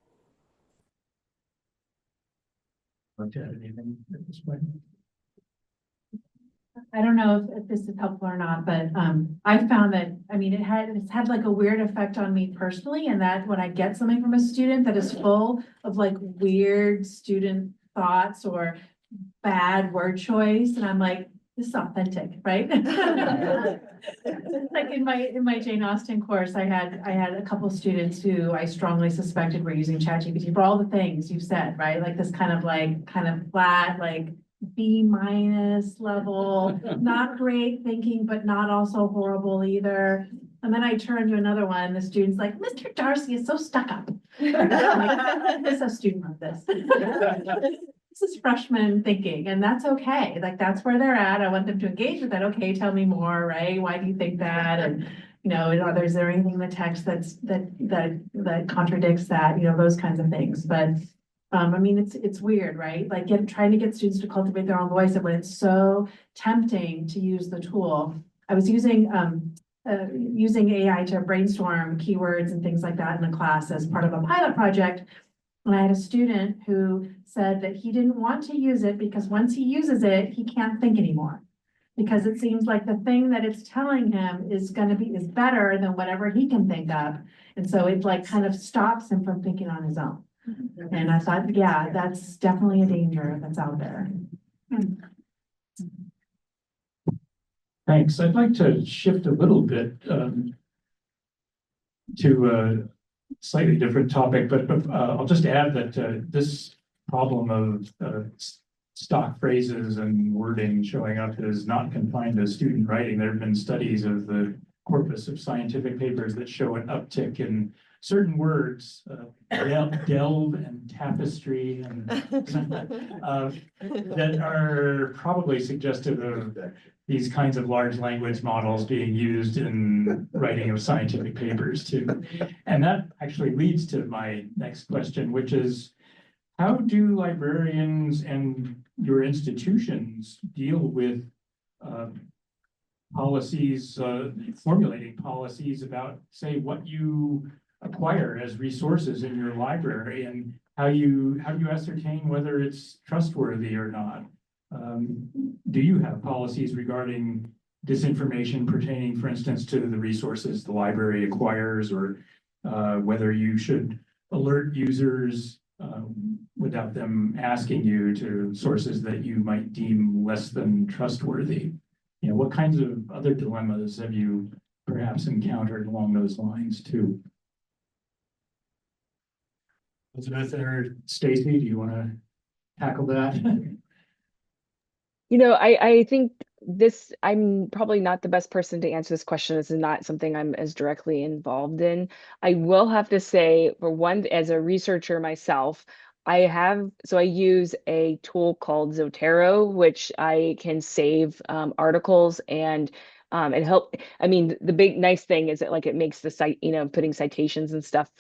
Want to add anything at this point? I don't know if this is helpful or not, but I found that, I mean, it's had like a weird effect on me personally, and that when I get something from a student that is full of like weird student thoughts or bad word choice, and I'm like, this is authentic, right? Like in my Jane Austen course, I had a couple of students who I strongly suspected were using ChatGPT for all the things you said, right? Like this kind of flat, like B- level, not great thinking, but not also horrible either. And then I turned to another one, the student's like, Mr. Darcy is so stuck up. Like, this is a student wrote this. This is freshman thinking, and that's okay. Like, that's where they're at. I want them to engage with that. Okay, tell me more, right? Why do you think that? And, you know, is there anything in the text that contradicts that? You know, those kinds of things. But I mean, it's weird, right? Like trying to get students to cultivate their own voice, and when it's so tempting to use the tool. I was using AI to brainstorm keywords and things like that in a class as part of a pilot project. And I had a student who said that he didn't want to use it because once he uses it, he can't think anymore. Because it seems like the thing that it's telling him is better than whatever he can think of. And so it like kind of stops him from thinking on his own. And I thought, yeah, that's definitely a danger that's out there. Thanks. I'd like to shift a little bit to a slightly different topic, but I'll just add that this problem of stock phrases and wording showing up is not confined to student writing. There have been studies of the corpus of scientific papers that show an uptick in certain words, delve and tapestry, and that are probably suggestive of these kinds of large language models being used in writing of scientific papers too. And that actually leads to my next question, which is, how do librarians and your institutions deal with policies, formulating policies about, say, what you acquire as resources in your library, and how you ascertain whether it's trustworthy or not? Do you have policies regarding disinformation pertaining, for instance, to the resources the library acquires, or whether you should alert users without them asking you to sources that you might deem less than trustworthy. You know, what kinds of other dilemmas have you perhaps encountered along those lines too? Elizabeth or Stacey, do you want to tackle that? You know, I think I'm probably not the best person to answer this question. This is not something I'm as directly involved in. I will have to say, for one, as a researcher myself, I use a tool called Zotero, which I can save articles and I mean, the big nice thing is that like it makes the site, putting citations and stuff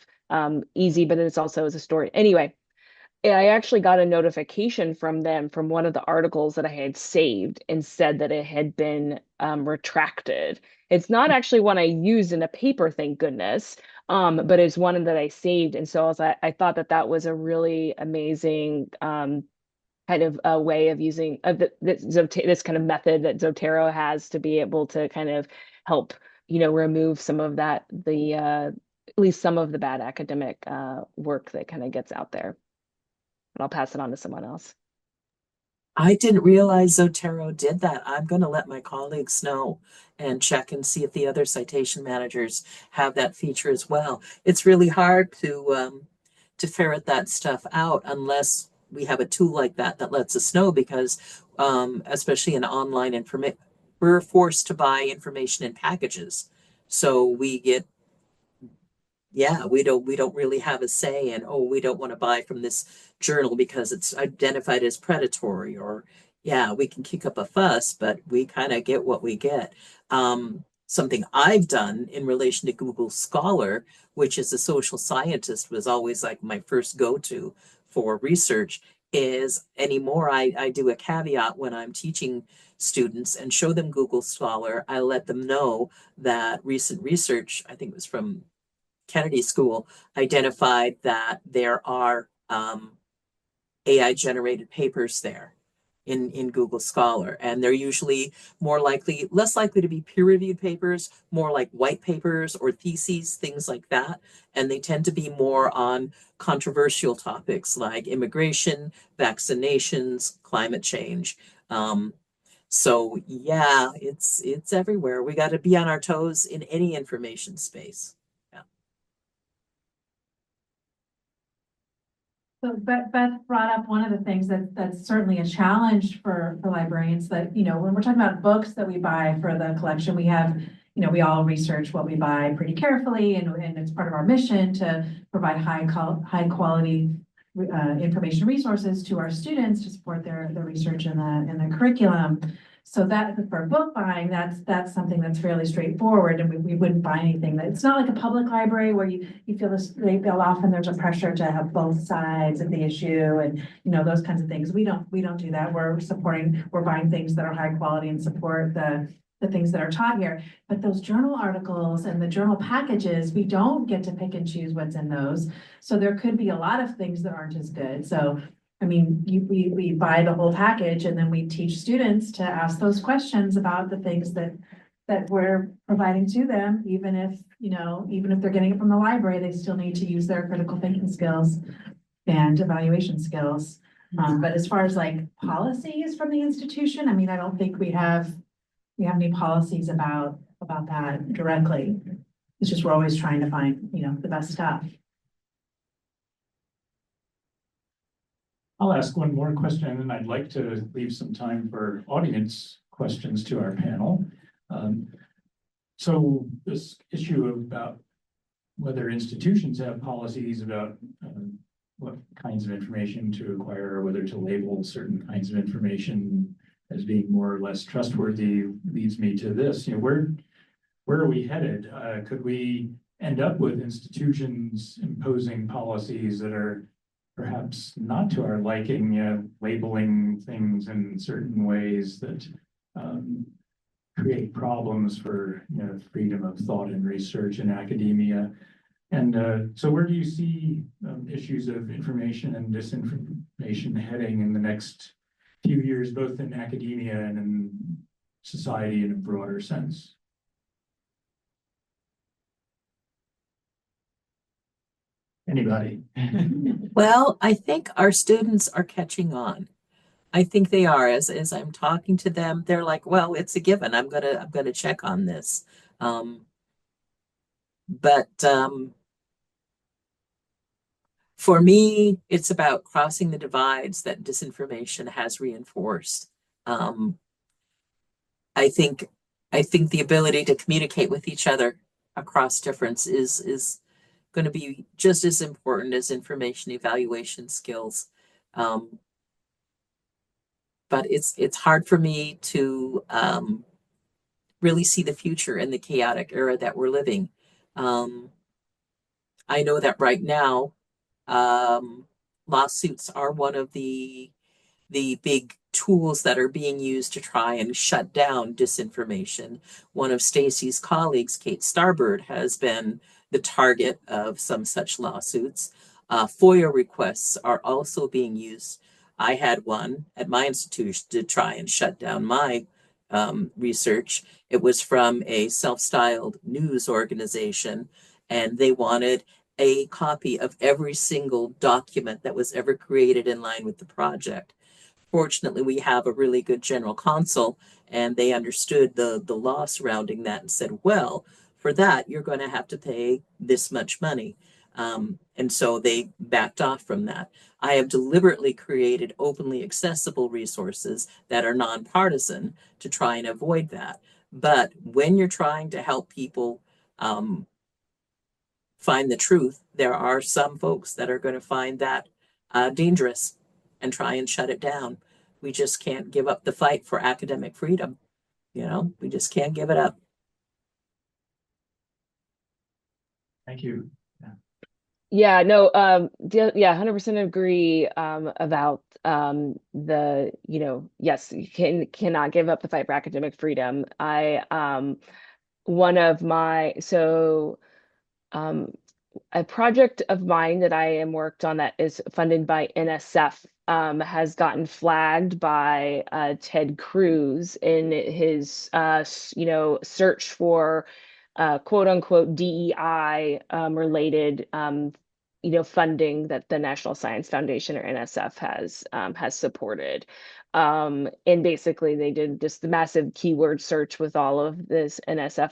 easy, but then it's also as a story. Anyway, I actually got a notification from them from one of the articles that I had saved and said that it had been retracted. It's not actually one I used in a paper, thank goodness, but it's one that I saved. And so I thought that that was a really amazing kind of a way of using this kind of method that Zotero has to be able to kind of help, remove some of that, at least some of the bad academic work that kind of gets out there. But I'll pass it on to someone else. I didn't realize Zotero did that. I'm going to let my colleagues know and check and see if the other citation managers have that feature as well. It's really hard to ferret that stuff out unless we have a tool like that that lets us know, because especially in online information, we're forced to buy information in packages. So we get, yeah, we don't really have a say in, oh, we don't want to buy from this journal because it's identified as predatory, or yeah, we can kick up a fuss, but we kind of get what we get. Something I've done in relation to Google Scholar, which as a social scientist was always like my first go-to for research, is anymore I do a caveat when I'm teaching students and show them Google Scholar. I let them know that recent research, I think it was from Kennedy School, identified that there are AI generated papers there in Google Scholar, and they're usually less likely to be peer reviewed papers, more like white papers or theses, things like that. And they tend to be more on controversial topics like immigration, vaccinations, climate change. So yeah, it's everywhere. We got to be on our toes in any information space. So Beth brought up one of the things that's certainly a challenge for librarians, that, when we're talking about books that we buy for the collection, we have, we all research what we buy pretty carefully, and it's part of our mission to provide high quality information resources to our students to support their research in the curriculum. So that for book buying, that's something that's fairly straightforward, and we wouldn't buy anything that, it's not like a public library where you feel this, they feel often there's a pressure to have both sides of the issue, and those kinds of things. We don't do that. We're buying things that are high quality and support the things that are taught here. But those journal articles and the journal packages, we don't get to pick and choose what's in those. So there could be a lot of things that aren't as good. So I mean, we buy the whole package, and then we teach students to ask those questions about the things that we're providing to them, even if they're getting it from the library, they still need to use their critical thinking skills and evaluation skills. But as far as like policies from the institution, I mean, I don't think we have any policies about that directly. It's just we're always trying to find, the best stuff. I'll ask one more question, and then I'd like to leave some time for audience questions to our panel. So this issue about whether institutions have policies about what kinds of information to acquire, or whether to label certain kinds of information as being more or less trustworthy, leads me to this. Where are we headed? Could we end up with institutions imposing policies that are perhaps not to our liking, labeling things in certain ways that create problems for freedom of thought and research in academia? And so where do you see issues of information and disinformation heading in the next few years, both in academia and in society in a broader sense? Anybody? Well, I think our students are catching on. I think they are. As I'm talking to them, they're like, well, it's a given. I'm gonna check on this. But for me, it's about crossing the divides that disinformation has reinforced. Um, I think the ability to communicate with each other across difference is going to be just as important as information evaluation skills. But it's hard for me to really see the future in the chaotic era that we're living. I know that right now, lawsuits are one of the big tools that are being used to try and shut down disinformation. One of Stacey's colleagues, Kate Starbird, has been the target of some such lawsuits. FOIA requests are also being used. I had one at my institution to try and shut down my research. It was from a self-styled news organization, and they wanted a copy of every single document that was ever created in line with the project. Fortunately, we have a really good general counsel, and they understood the law surrounding that and said, well, for that, you're going to have to pay this much money. And so they backed off from that. I have deliberately created openly accessible resources that are nonpartisan to try and avoid that. But when you're trying to help people find the truth, there are some folks that are going to find that dangerous and try and shut it down. We just can't give up the fight for academic freedom. You know, we just can't give it up. Thank you. Yeah, no, yeah, 100% agree about the, yes, you cannot give up the fight for academic freedom. One of my, a project of mine that I am worked on that is funded by NSF has gotten flagged by Ted Cruz in his search for quote unquote DEI related funding that the National Science Foundation or NSF has supported. And basically they did just the massive keyword search with all of this NSF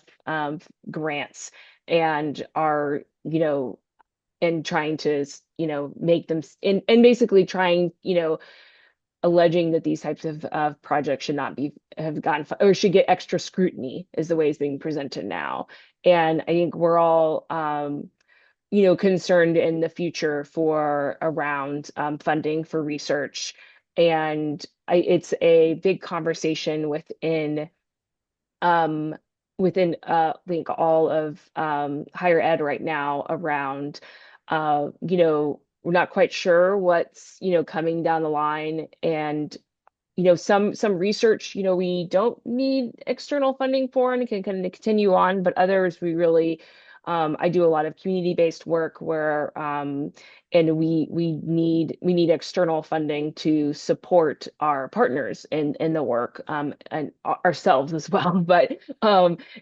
grants and are, and trying to, make them and basically trying, alleging that these types of projects should not have gotten or should get extra scrutiny is the way it's being presented now. And I think we're all concerned in the future for around funding for research. And it's a big conversation within I think all of higher ed right now around we're not quite sure what's coming down the line. And some research we don't need external funding for and can kind of continue on, but others we really I do a lot of community-based work where and we need external funding to support our partners in the work and ourselves as well. But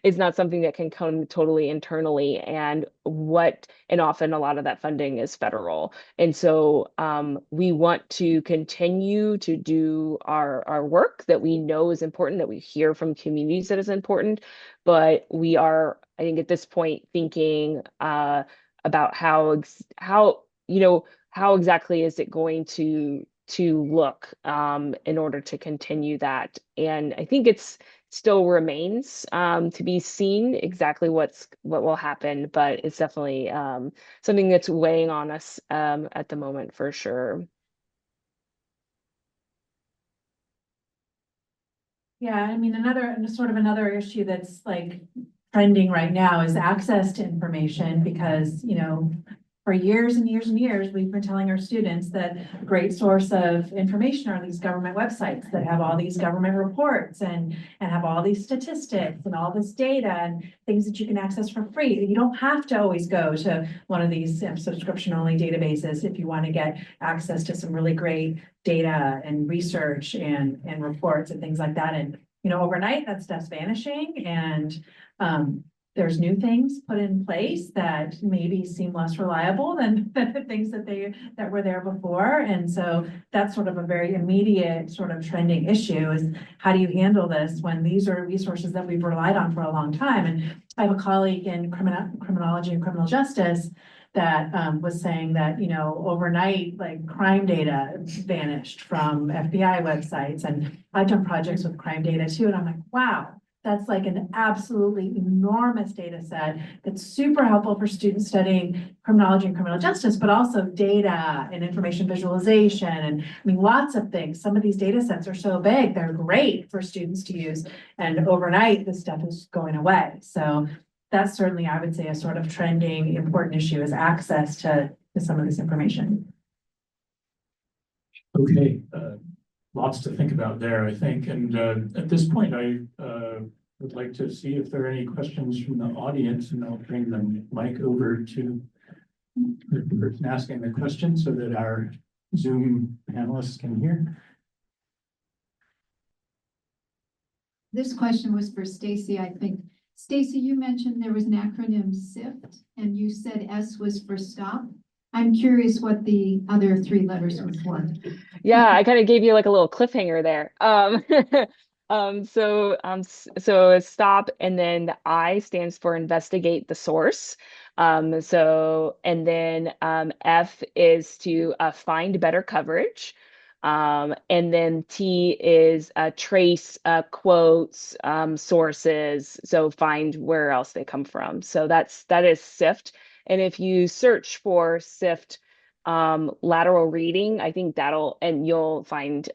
it's not something that can come totally internally, and often a lot of that funding is federal. And so we want to continue to do our work that we know is important, that we hear from communities that is important, but we are, I think, at this point thinking about how exactly is it going to look in order to continue that. And I think it's still remains to be seen exactly what will happen, but it's definitely something that's weighing on us at the moment for sure. Yeah, I mean, another issue that's like trending right now is access to information, because, for years and years and years, we've been telling our students that a great source of information are these government websites that have all these government reports and have all these statistics and all this data and things that you can access for free. You don't have to always go to one of these subscription-only databases if you want to get access to some really great data and research and reports and things like that. And, overnight that stuff's vanishing. And there's new things put in place that maybe seem less reliable than the things that were there before. And so that's sort of a very immediate sort of trending issue is how do you handle this when these are resources that we've relied on for a long time? And I have a colleague in criminology and criminal justice that was saying that, overnight, like crime data vanished from FBI websites. And I've done projects with crime data too. And I'm like, wow, that's like an absolutely enormous data set that's super helpful for students studying criminology and criminal justice, but also data and information visualization. And I mean, lots of things. Some of these data sets are so big, they're great for students to use. And overnight, this stuff is going away. So that's certainly, I would say, a sort of trending important issue is access to some of this information. Okay, lots to think about there, I think. And at this point, I would like to see if there are any questions from the audience, and I'll bring the mic over to the person asking the question so that our Zoom panelists can hear. This question was for Stacey, I think. Stacey, you mentioned there was an acronym SIFT, and you said S was for stop. I'm curious what the other 3 letters were for. Yeah, I kind of gave you like a little cliffhanger there. So it's stop, and then the I stands for investigate the source. And then F is to find better coverage. And then T is trace quotes, sources. So find where else they come from. So that is SIFT. And if you search for SIFT lateral reading, I think you'll find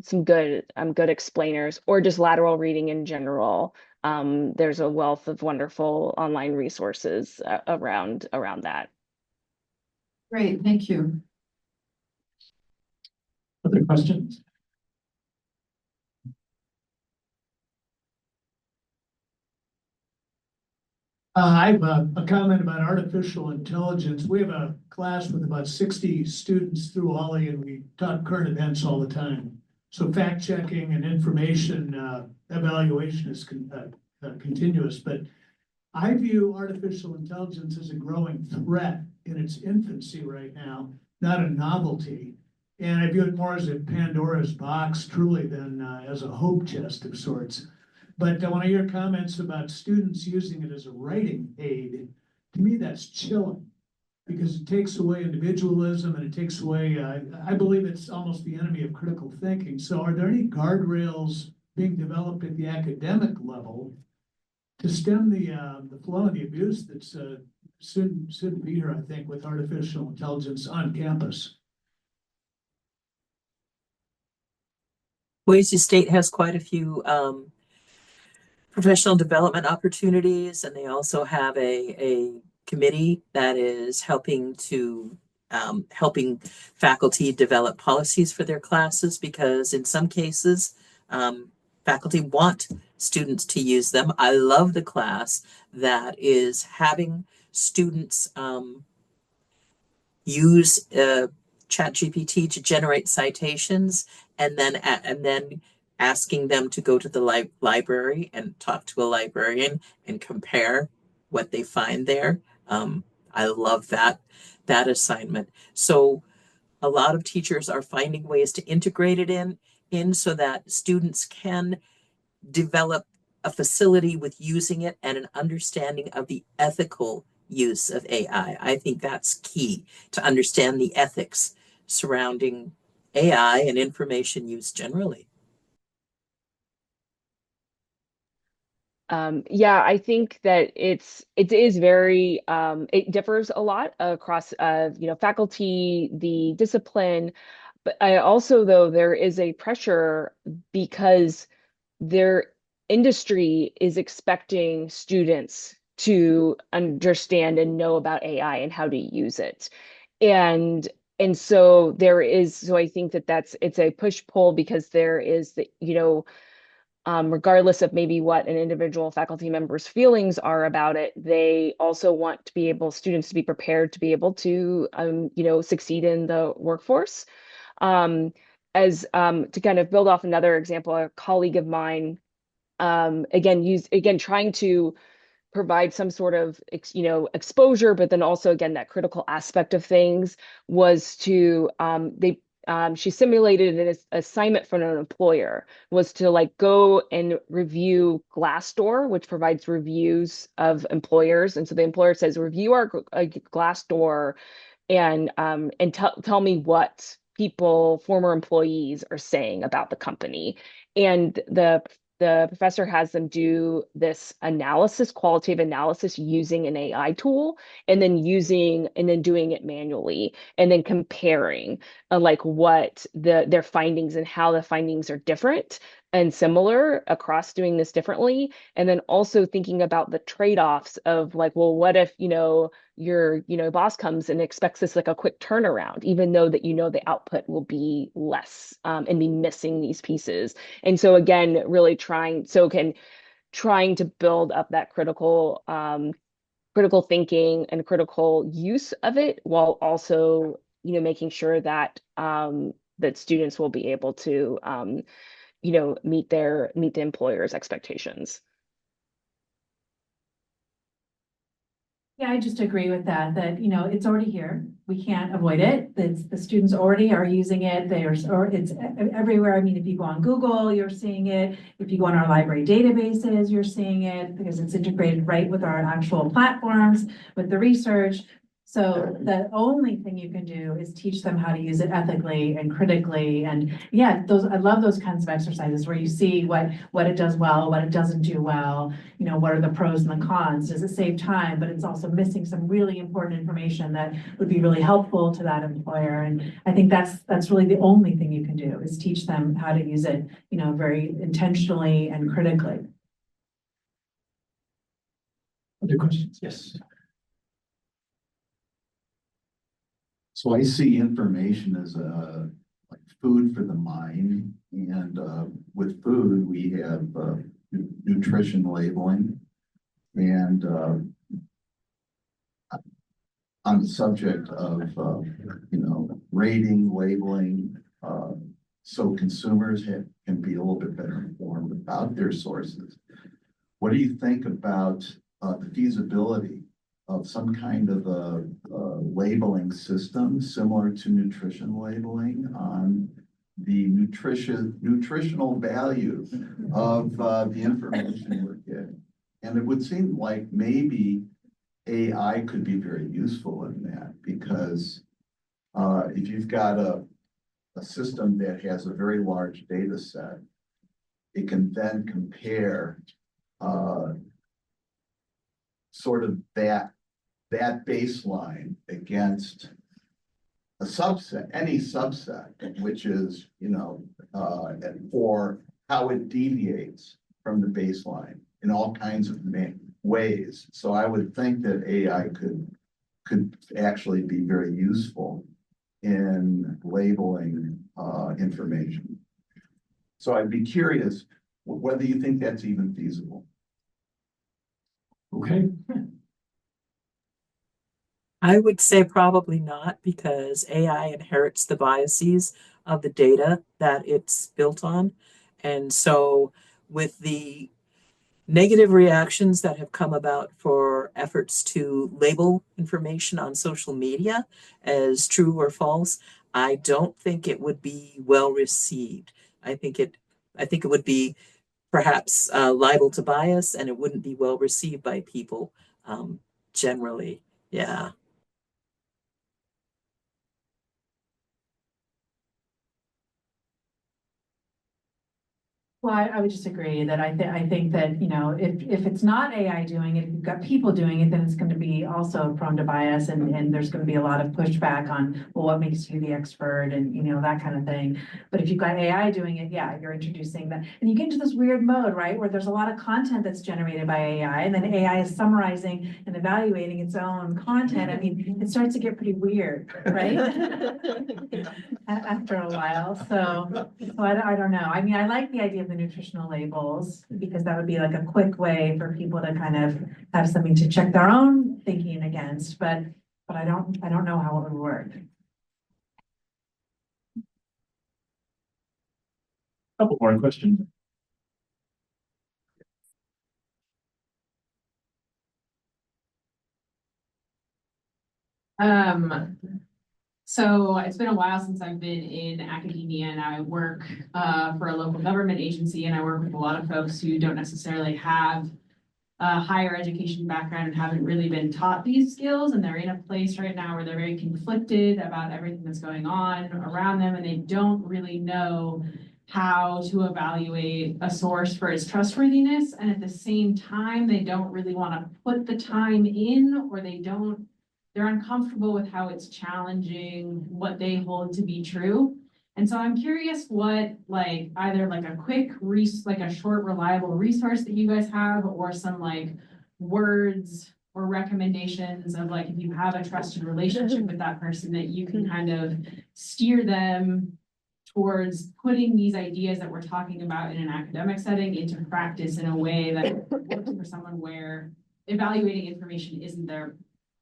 some good explainers, or just lateral reading in general. There's a wealth of wonderful online resources around that. Great, thank you. Other questions? I have a comment about artificial intelligence. We have a class with about 60 students through Ollie, and we talk current events all the time. So fact checking and information evaluation is continuous, but I view artificial intelligence as a growing threat in its infancy right now, not a novelty. And I view it more as a Pandora's box, truly, than as a hope chest of sorts. But when I hear comments about students using it as a writing aid, to me that's chilling, because it takes away individualism and it takes away, I believe it's almost the enemy of critical thinking. So are there any guardrails being developed at the academic level to stem the flow and the abuse that's shouldn't be here, I think, with artificial intelligence on campus? Boise State has quite a few professional development opportunities, and they also have a committee that is helping faculty develop policies for their classes, because in some cases faculty want students to use them. I love the class that is having students use ChatGPT to generate citations, and then asking them to go to the library and talk to a librarian and compare what they find there. I love that assignment. So a lot of teachers are finding ways to integrate it in so that students can develop a facility with using it and an understanding of the ethical use of AI. I think that's key, to understand the ethics surrounding AI and information use generally. Yeah, I think that it is very it differs a lot across faculty, the discipline, but I also, though, there is a pressure because their industry is expecting students to understand and know about AI and how to use it. And so I think it's a push-pull, because there is regardless of maybe what an individual faculty member's feelings are about it, they also want to be students to be prepared to be able to, succeed in the workforce. To kind of build off another example, a colleague of mine, trying to provide some sort of exposure, but then also again that critical aspect of things was to she simulated an assignment from an employer was to like go and review Glassdoor, which provides reviews of employers. And so the employer says, review our Glassdoor and tell me what former employees are saying about the company. And the professor has them do this analysis, qualitative analysis using an AI tool, and then doing it manually, and then comparing like what their findings and how the findings are different and similar across doing this differently. And then also thinking about the trade-offs of like, well, what if, your boss comes and expects this like a quick turnaround, even though that the output will be less and be missing these pieces. And so again, really trying to build up that critical thinking and critical use of it, while also making sure that that students will be able to meet the employer's expectations. Yeah, I just agree with that, it's already here. We can't avoid it. The students already are using it. It's everywhere. I mean, if you go on Google, you're seeing it. If you go on our library databases, you're seeing it because it's integrated right with our actual platforms, with the research. So the only thing you can do is teach them how to use it ethically and critically. And yeah, I love those kinds of exercises where you see what it does well, what it doesn't do well, what are the pros and the cons? Does it save time? But it's also missing some really important information that would be really helpful to that employer. And I think that's really the only thing you can do is teach them how to use it, very intentionally and critically. Other questions? Yes. So I see information as like food for the mind, and with food we have nutrition labeling, and on the subject of rating, labeling, so consumers can be a little bit better informed about their sources. What do you think about the feasibility of some kind of a labeling system similar to nutrition labeling on the nutritional value of the information we're getting? And it would seem like maybe AI could be very useful in that, because if you've got a system that has a very large data set, it can then compare sort of that baseline against a subset, any subset, which is, for how it deviates from the baseline in all kinds of ways. So I would think that AI could actually be very useful in labeling information. So I'd be curious whether you think that's even feasible. Okay. I would say probably not, because AI inherits the biases of the data that it's built on. And so with the negative reactions that have come about for efforts to label information on social media as true or false, I don't think it would be well received. I think it would be perhaps liable to bias, and it wouldn't be well received by people generally. Yeah. Well, I would just agree that I think that, if it's not AI doing it, if you've got people doing it, then it's going to be also prone to bias, and there's going to be a lot of pushback on, well, what makes you the expert, and, that kind of thing. But if you've got AI doing it, yeah, you're introducing that. And you get into this weird mode, right, where there's a lot of content that's generated by AI, and then AI is summarizing and evaluating its own content. I mean, it starts to get pretty weird, right? After a while. So I don't know. I mean, I like the idea of the nutritional labels, because that would be like a quick way for people to kind of have something to check their own thinking against, but I don't know how it would work. Couple more questions. So it's been a while since I've been in academia, and I work for a local government agency, and I work with a lot of folks who don't necessarily have a higher education background and haven't really been taught these skills, and they're in a place right now where they're very conflicted about everything that's going on around them, and they don't really know how to evaluate a source for its trustworthiness, and at the same time, they don't really want to put the time in, or they're uncomfortable with how it's challenging what they hold to be true. And so I'm curious what, like, either like a quick like a short, reliable resource that you guys have, or some like words or recommendations of like, if you have a trusted relationship with that person, that you can kind of steer them towards putting these ideas that we're talking about in an academic setting into practice in a way that works for someone where evaluating information isn't their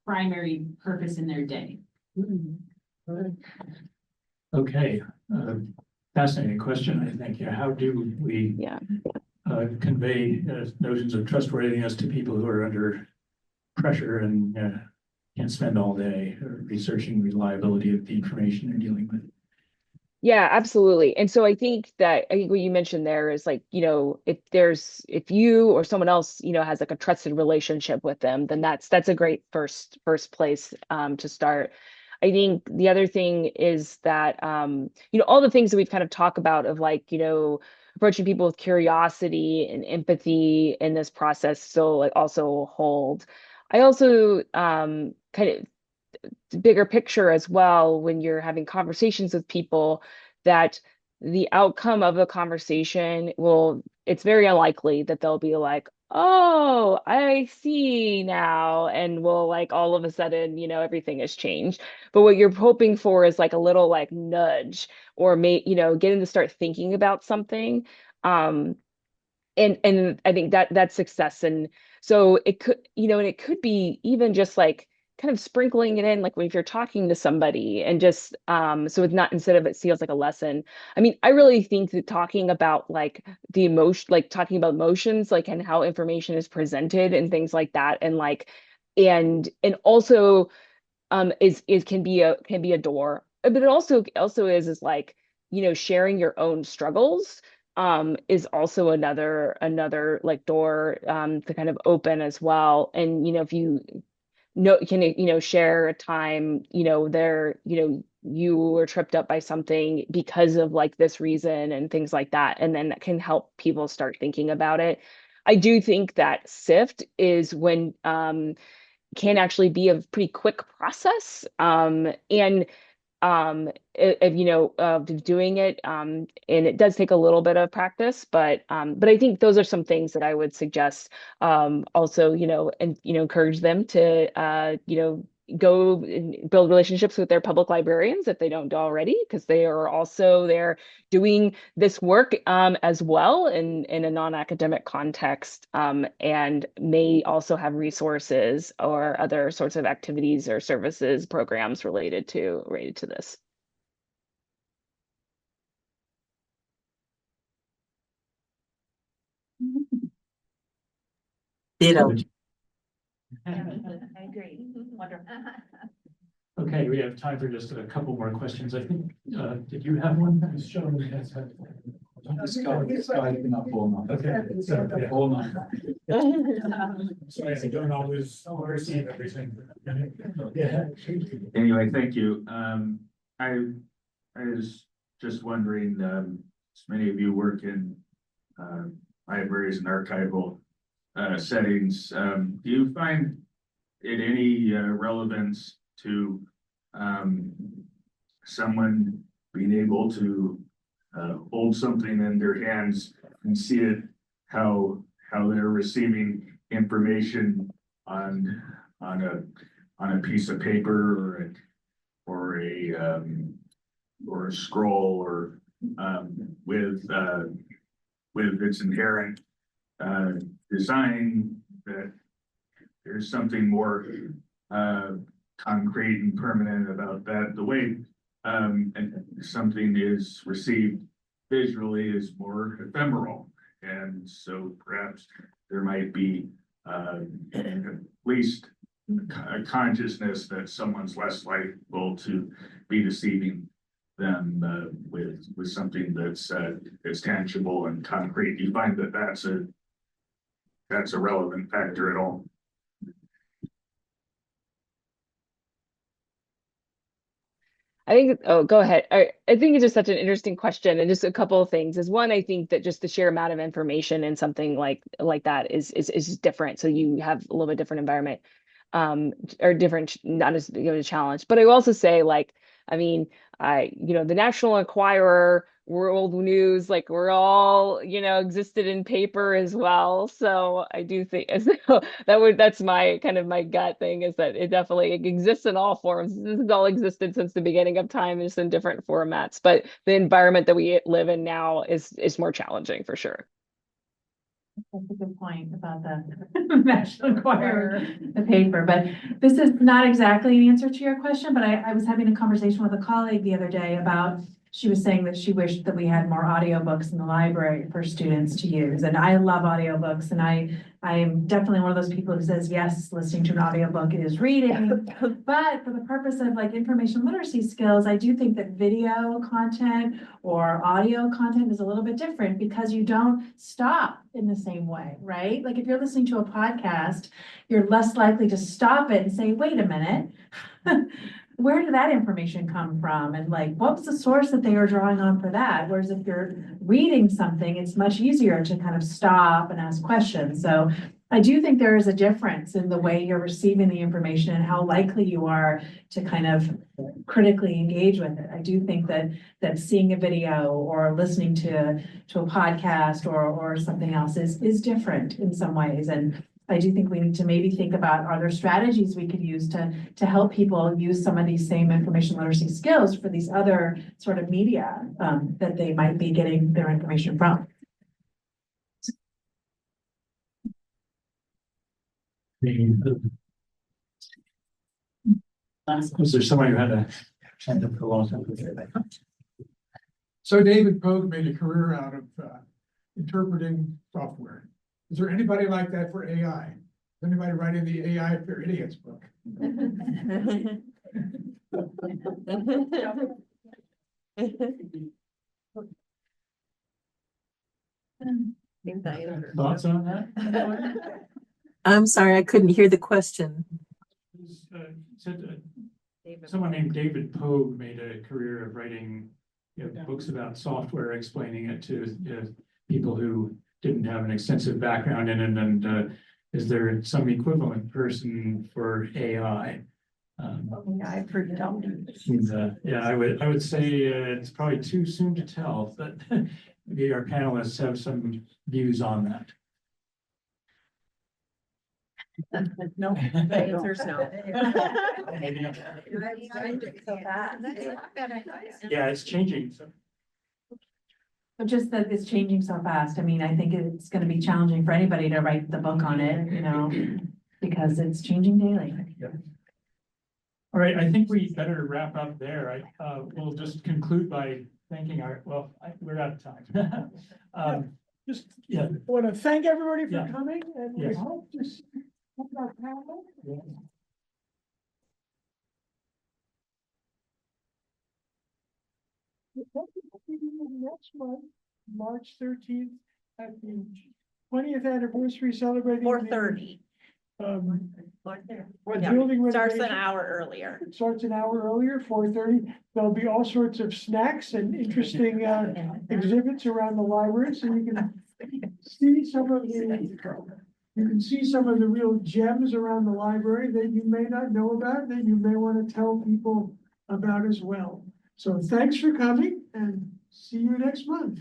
primary purpose in their day. Okay, fascinating question, I think. Yeah, how do we convey notions of trustworthiness to people who are under pressure and can't spend all day researching reliability of the information they're dealing with? Yeah, absolutely. And so I think what you mentioned there is like, if you or someone else, has like a trusted relationship with them, then that's a great first place to start. I think the other thing is that, all the things that we've kind of talked about of like, approaching people with curiosity and empathy in this process still like also hold. I also kind of bigger picture as well, when you're having conversations with people, that the outcome of a conversation it's very unlikely that they'll be like, oh, I see now, and will like all of a sudden, everything has changed. But what you're hoping for is like a little like nudge, or get them to start thinking about something. And I think that's success. And so it could, and it could be even just like kind of sprinkling it in, like if you're talking to somebody, and just so it's not, instead of it feels like a lesson. I mean, I really think that talking about like the emotion, like talking about emotions, like, and how information is presented and things like that, and like and also can be a door, but it also is like, sharing your own struggles is also another like door to kind of open as well. And if you can share a time there you were tripped up by something because of like this reason and things like that, and then that can help people start thinking about it. I do think that SIFT is when can actually be a pretty quick process, and of doing it, and it does take a little bit of practice, but I think those are some things that I would suggest. Also, and encourage them to go and build relationships with their public librarians if they don't already, because they are also there doing this work as well in a non-academic context, and may also have resources or other sorts of activities or services programs related to this. Ditto. I agree. Wonderful. Okay, we have time for just a couple more questions. I think, did you have one? Sorry, I don't always receive everything. Anyway, thank you. I was just wondering, many of you work in libraries and archival settings. Do you find it any relevance to someone being able to hold something in their hands and see it, how they're receiving information on a piece of paper or a scroll, or with its inherent design, that there's something more concrete and permanent about that. The way and something is received visually is more ephemeral, and so perhaps there might be at least a consciousness that someone's less liable to be deceiving them with something that's tangible and concrete. Do you find that that's a relevant factor at all? I think, oh, go ahead. I think it's just such an interesting question, and just a couple of things is one, I think that just the sheer amount of information in something like that is different. So you have a little bit different environment, or different, not as big of a challenge. But I will also say, like, I mean, the National Enquirer, World News, like we're all, existed in paper as well. So I do think that's my kind of my gut thing, is that it definitely exists in all forms. This has all existed since the beginning of time, just in different formats. But the environment that we live in now is more challenging for sure. That's a good point about the National Enquirer, the paper, but this is not exactly an answer to your question, but I was having a conversation with a colleague the other day about, she was saying that she wished that we had more audiobooks in the library for students to use. And I love audiobooks, and I am definitely one of those people who says, yes, listening to an audiobook is reading. But for the purpose of like information literacy skills, I do think that video content or audio content is a little bit different, because you don't stop in the same way, right? Like if you're listening to a podcast, you're less likely to stop it and say, wait a minute. Where did that information come from? And like, what was the source that they were drawing on for that? Whereas if you're reading something, it's much easier to kind of stop and ask questions. So I do think there is a difference in the way you're receiving the information and how likely you are to kind of critically engage with it. I do think that seeing a video or listening to a podcast or something else is different in some ways. And I do think we need to maybe think about, are there strategies we could use to help people use some of these same information literacy skills for these other sort of media that they might be getting their information from. Was there somebody who had a hand up for a long time? So David Pogue made a career out of interpreting software. Is there anybody like that for AI? Is anybody writing the AI for Idiots book? Thoughts on that? I'm sorry, I couldn't hear the question. Someone named David Pogue made a career of writing books about software, explaining it to people who didn't have an extensive background in it. And is there some equivalent person for AI? I've heard Yeah, I would say it's probably too soon to tell, but maybe our panelists have some views on that. No, the answer's no. Yeah, it's changing. But just that it's changing so fast. I mean, I think it's going to be challenging for anybody to write the book on it, because it's changing daily. All right, I think we better wrap up there. We'll just conclude by thanking we're out of time. Just want to thank everybody for coming, and we Yes. hope to see our panel. Next month, March 13th, at the 20th anniversary celebrating. 4:30. Building Starts an renovation. hour earlier. It starts an hour earlier, 4:30. There'll be all sorts of snacks and interesting exhibits around the library, so you can see some of the real gems around the library that you may not know about, that you may want to tell people about as well. So thanks for coming, and see you next month.